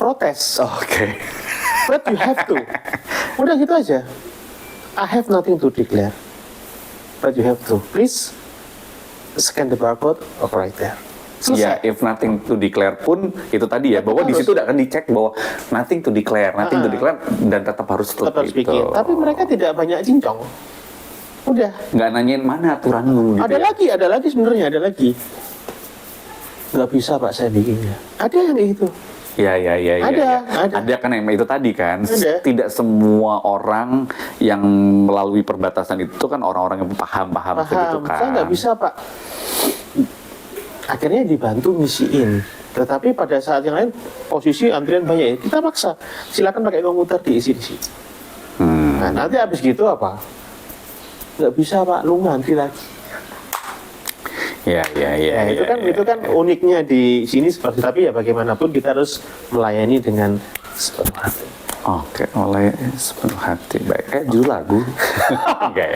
protes. Oke. But you have to. Udah gitu aja. I have nothing to declare. But you have to. Please scan the barcode of right there. Ya, Selesai. if nothing to declare pun itu tadi ya, bahwa di situ udah akan dicek bahwa nothing to declare dan tetap harus Tetap harus itu. bikin. Tapi mereka tidak banyak cincong. Udah. Nggak nanyain mana aturanmu gitu. Ada lagi sebenarnya, ada lagi. Nggak bisa Pak saya bikinnya. Ada yang kayak gitu. Ya. Ada. Ada kan yang itu tadi kan. Ada. Tidak semua orang yang melalui perbatasan itu kan orang-orang yang paham begitu kan. Saya nggak bisa Pak. Akhirnya dibantu ngisiin. Tetapi pada saat yang lain posisi antrian banyak ya. Kita paksa. Silakan pakai komputer diisi di sini. Nah, nanti habis gitu apa? Nggak bisa Pak, lu ngantri lagi. Ya. Itu kan uniknya di sini seperti, tapi ya bagaimanapun kita harus melayani dengan sepenuh hati. Oke, mulai sepenuh hati. Baik, kayak judul lagu. Enggak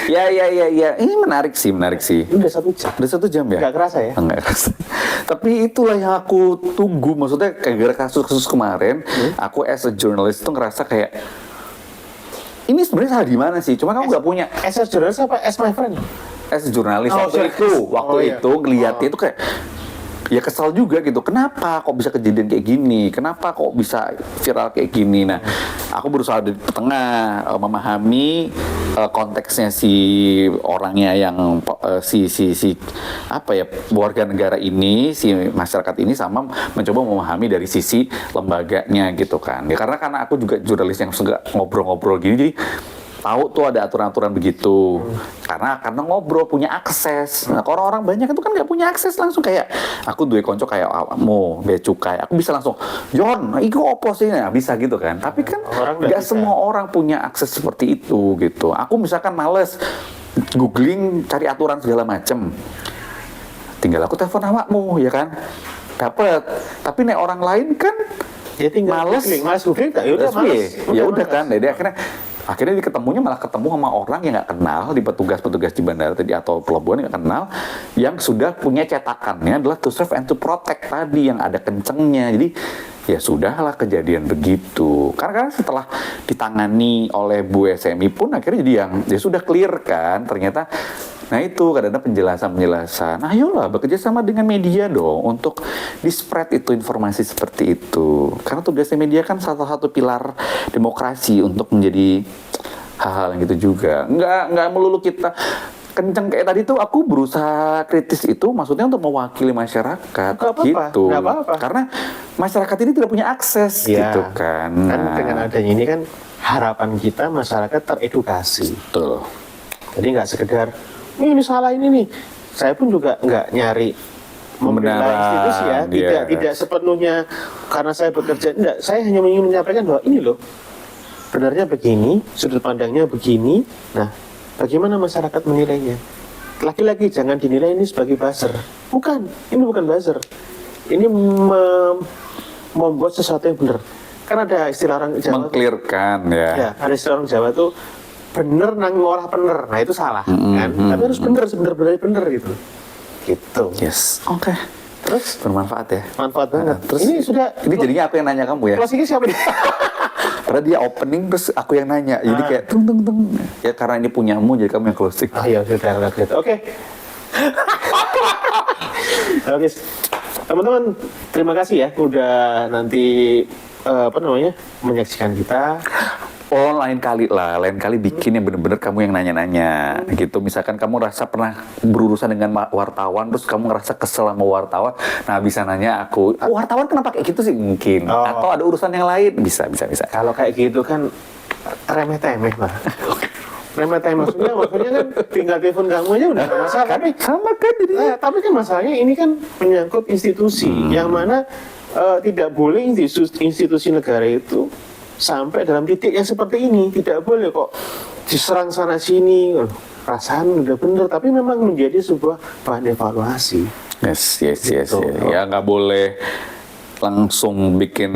ya? Ya. Ini menarik sih. Ini udah 1 jam. Udah 1 jam ya? Nggak kerasa ya? Enggak kerasa. Tapi itulah yang aku tunggu. Maksudnya kayak gara kasus-kasus kemarin, aku as a journalist tuh ngerasa kayak ini sebenarnya salah di mana sih? Cuma kamu nggak punya SS jurnalis apa as my friend? as a jurnalis Oh, waktu iya. itu ngeliatnya itu kayak ya kesal juga gitu. Kenapa kok bisa kejadian kayak gini? Kenapa kok bisa viral kayak gini? Nah, aku berusaha di tengah memahami konteksnya si orangnya yang si apa ya, warga negara ini, si masyarakat ini, sama mencoba memahami dari sisi lembaganya gitu kan. Ya karena aku juga jurnalis yang suka ngobrol-ngobrol gini, jadi tahu tuh ada aturan-aturan begitu. Karena ngobrol punya akses. Nah, kalau orang banyak itu kan nggak punya akses langsung. Kayak aku duwe konco kayak mau bea cukai, aku bisa langsung John, itu opo sih? Nah, bisa gitu kan. Tapi kan nggak semua orang punya akses seperti itu gitu. Aku misalkan males googling cari aturan segala macem, tinggal aku telepon awakmu ya kan, dapat. Tapi nih orang lain kan Ya tinggal males googling, tak yaudah males. ya udah kan. Jadi akhirnya ketemunya malah ketemu sama orang yang nggak kenal di petugas di bandara tadi atau pelabuhan yang nggak kenal, yang sudah punya cetakannya adalah to serve and to protect tadi, yang ada kencengnya. Jadi ya sudahlah kejadian begitu. Karena setelah ditangani oleh Bu SMI pun akhirnya jadi yang ya sudah clear kan ternyata. Nah itu kadang-kadang penjelasan. Nah, ayolah bekerja sama dengan media dong untuk di-spread itu informasi seperti itu. Karena tugasnya media kan salah satu pilar demokrasi untuk menjadi hal-hal yang gitu juga. Nggak melulu kita kenceng kayak tadi tuh, aku berusaha kritis itu maksudnya untuk mewakili masyarakat gitu. Nggak apa-apa. Karena masyarakat ini tidak punya akses gitu kan. Kan dengan adanya ini kan harapan kita masyarakat teredukasi. Betul. Jadi nggak sekedar ini salah ini nih. Saya pun juga nggak nyari membela institusi ya. Tidak sepenuhnya karena saya bekerja. Enggak, saya hanya ingin menyampaikan bahwa ini loh, benarnya begini, sudut pandangnya begini. Nah, bagaimana masyarakat menilainya? Lagi-lagi jangan dinilai ini sebagai buzzer. Bukan, ini bukan buzzer. Ini membuat sesuatu yang benar. Kan ada istilah orang Jawa. Mengklirkan ya. Ya, ada istilah orang Jawa tuh bener nang ora bener. Nah itu salah kan. Tapi harus bener, sebener-bener bener gitu. Gitu. Yes. Oke. Terus Bermanfaat ya. manfaat banget. Terus Ini sudah ini jadinya aku yang nanya kamu ya. closingnya siapa nih? Karena dia opening terus aku yang nanya. Jadi kayak tung tung tung. Ya karena ini punyamu jadi kamu yang closing. Ah ya sudah gitu. Oke. Oke. Teman-teman, terima kasih ya udah nanti menyaksikan kita. Oh lain kali lah, lain kali bikin yang bener-bener kamu yang nanya-nanya gitu. Misalkan kamu rasa pernah berurusan dengan wartawan, terus kamu ngerasa kesel sama wartawan, nah bisa nanya aku, wartawan kenapa kayak gitu sih mungkin? Oh. Atau ada urusan yang lain? Bisa. Kalau kayak gitu kan remeh-temeh lah. Remeh-temeh maksudnya kan tinggal telepon kamu aja udah nggak masalah. Tapi Sama kan jadinya. tapi kan masalahnya ini kan menyangkut institusi yang mana tidak boleh institusi negara itu sampai dalam titik yang seperti ini. Tidak boleh kok diserang sana sini. Perasaan udah bener, tapi memang menjadi sebuah bahan evaluasi. Yes. Gitu. Ya nggak boleh langsung bikin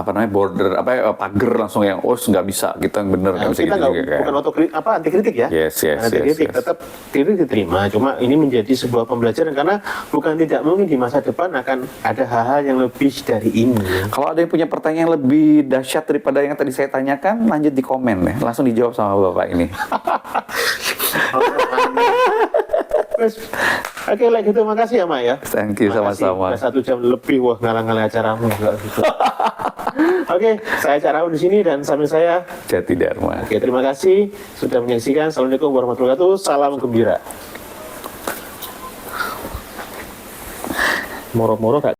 border pagar langsung yang nggak bisa kita yang bener nggak bisa Kita gitu nggak juga kan. bukan anti kritik ya. Yes, Anti kritik yes. tetap kritik diterima. Cuma ini menjadi sebuah pembelajaran karena bukan tidak mungkin di masa depan akan ada hal-hal yang lebih dari ini. Kalau ada yang punya pertanyaan yang lebih dahsyat daripada yang tadi saya tanyakan, lanjut di komen ya. Langsung dijawab sama Bapak ini. Oke, gitu. Makasih ya, Mak ya. Thank you, Makasih. sama-sama. Udah 1 jam lebih, wah ngalang-ngalang acaramu juga gitu. Oke, saya Cak Raun di sini dan sambil saya. Jati Dharma. Oke, terima kasih sudah menyaksikan. Assalamualaikum warahmatullahi wabarakatuh. Salam gembira. Moro-moro gak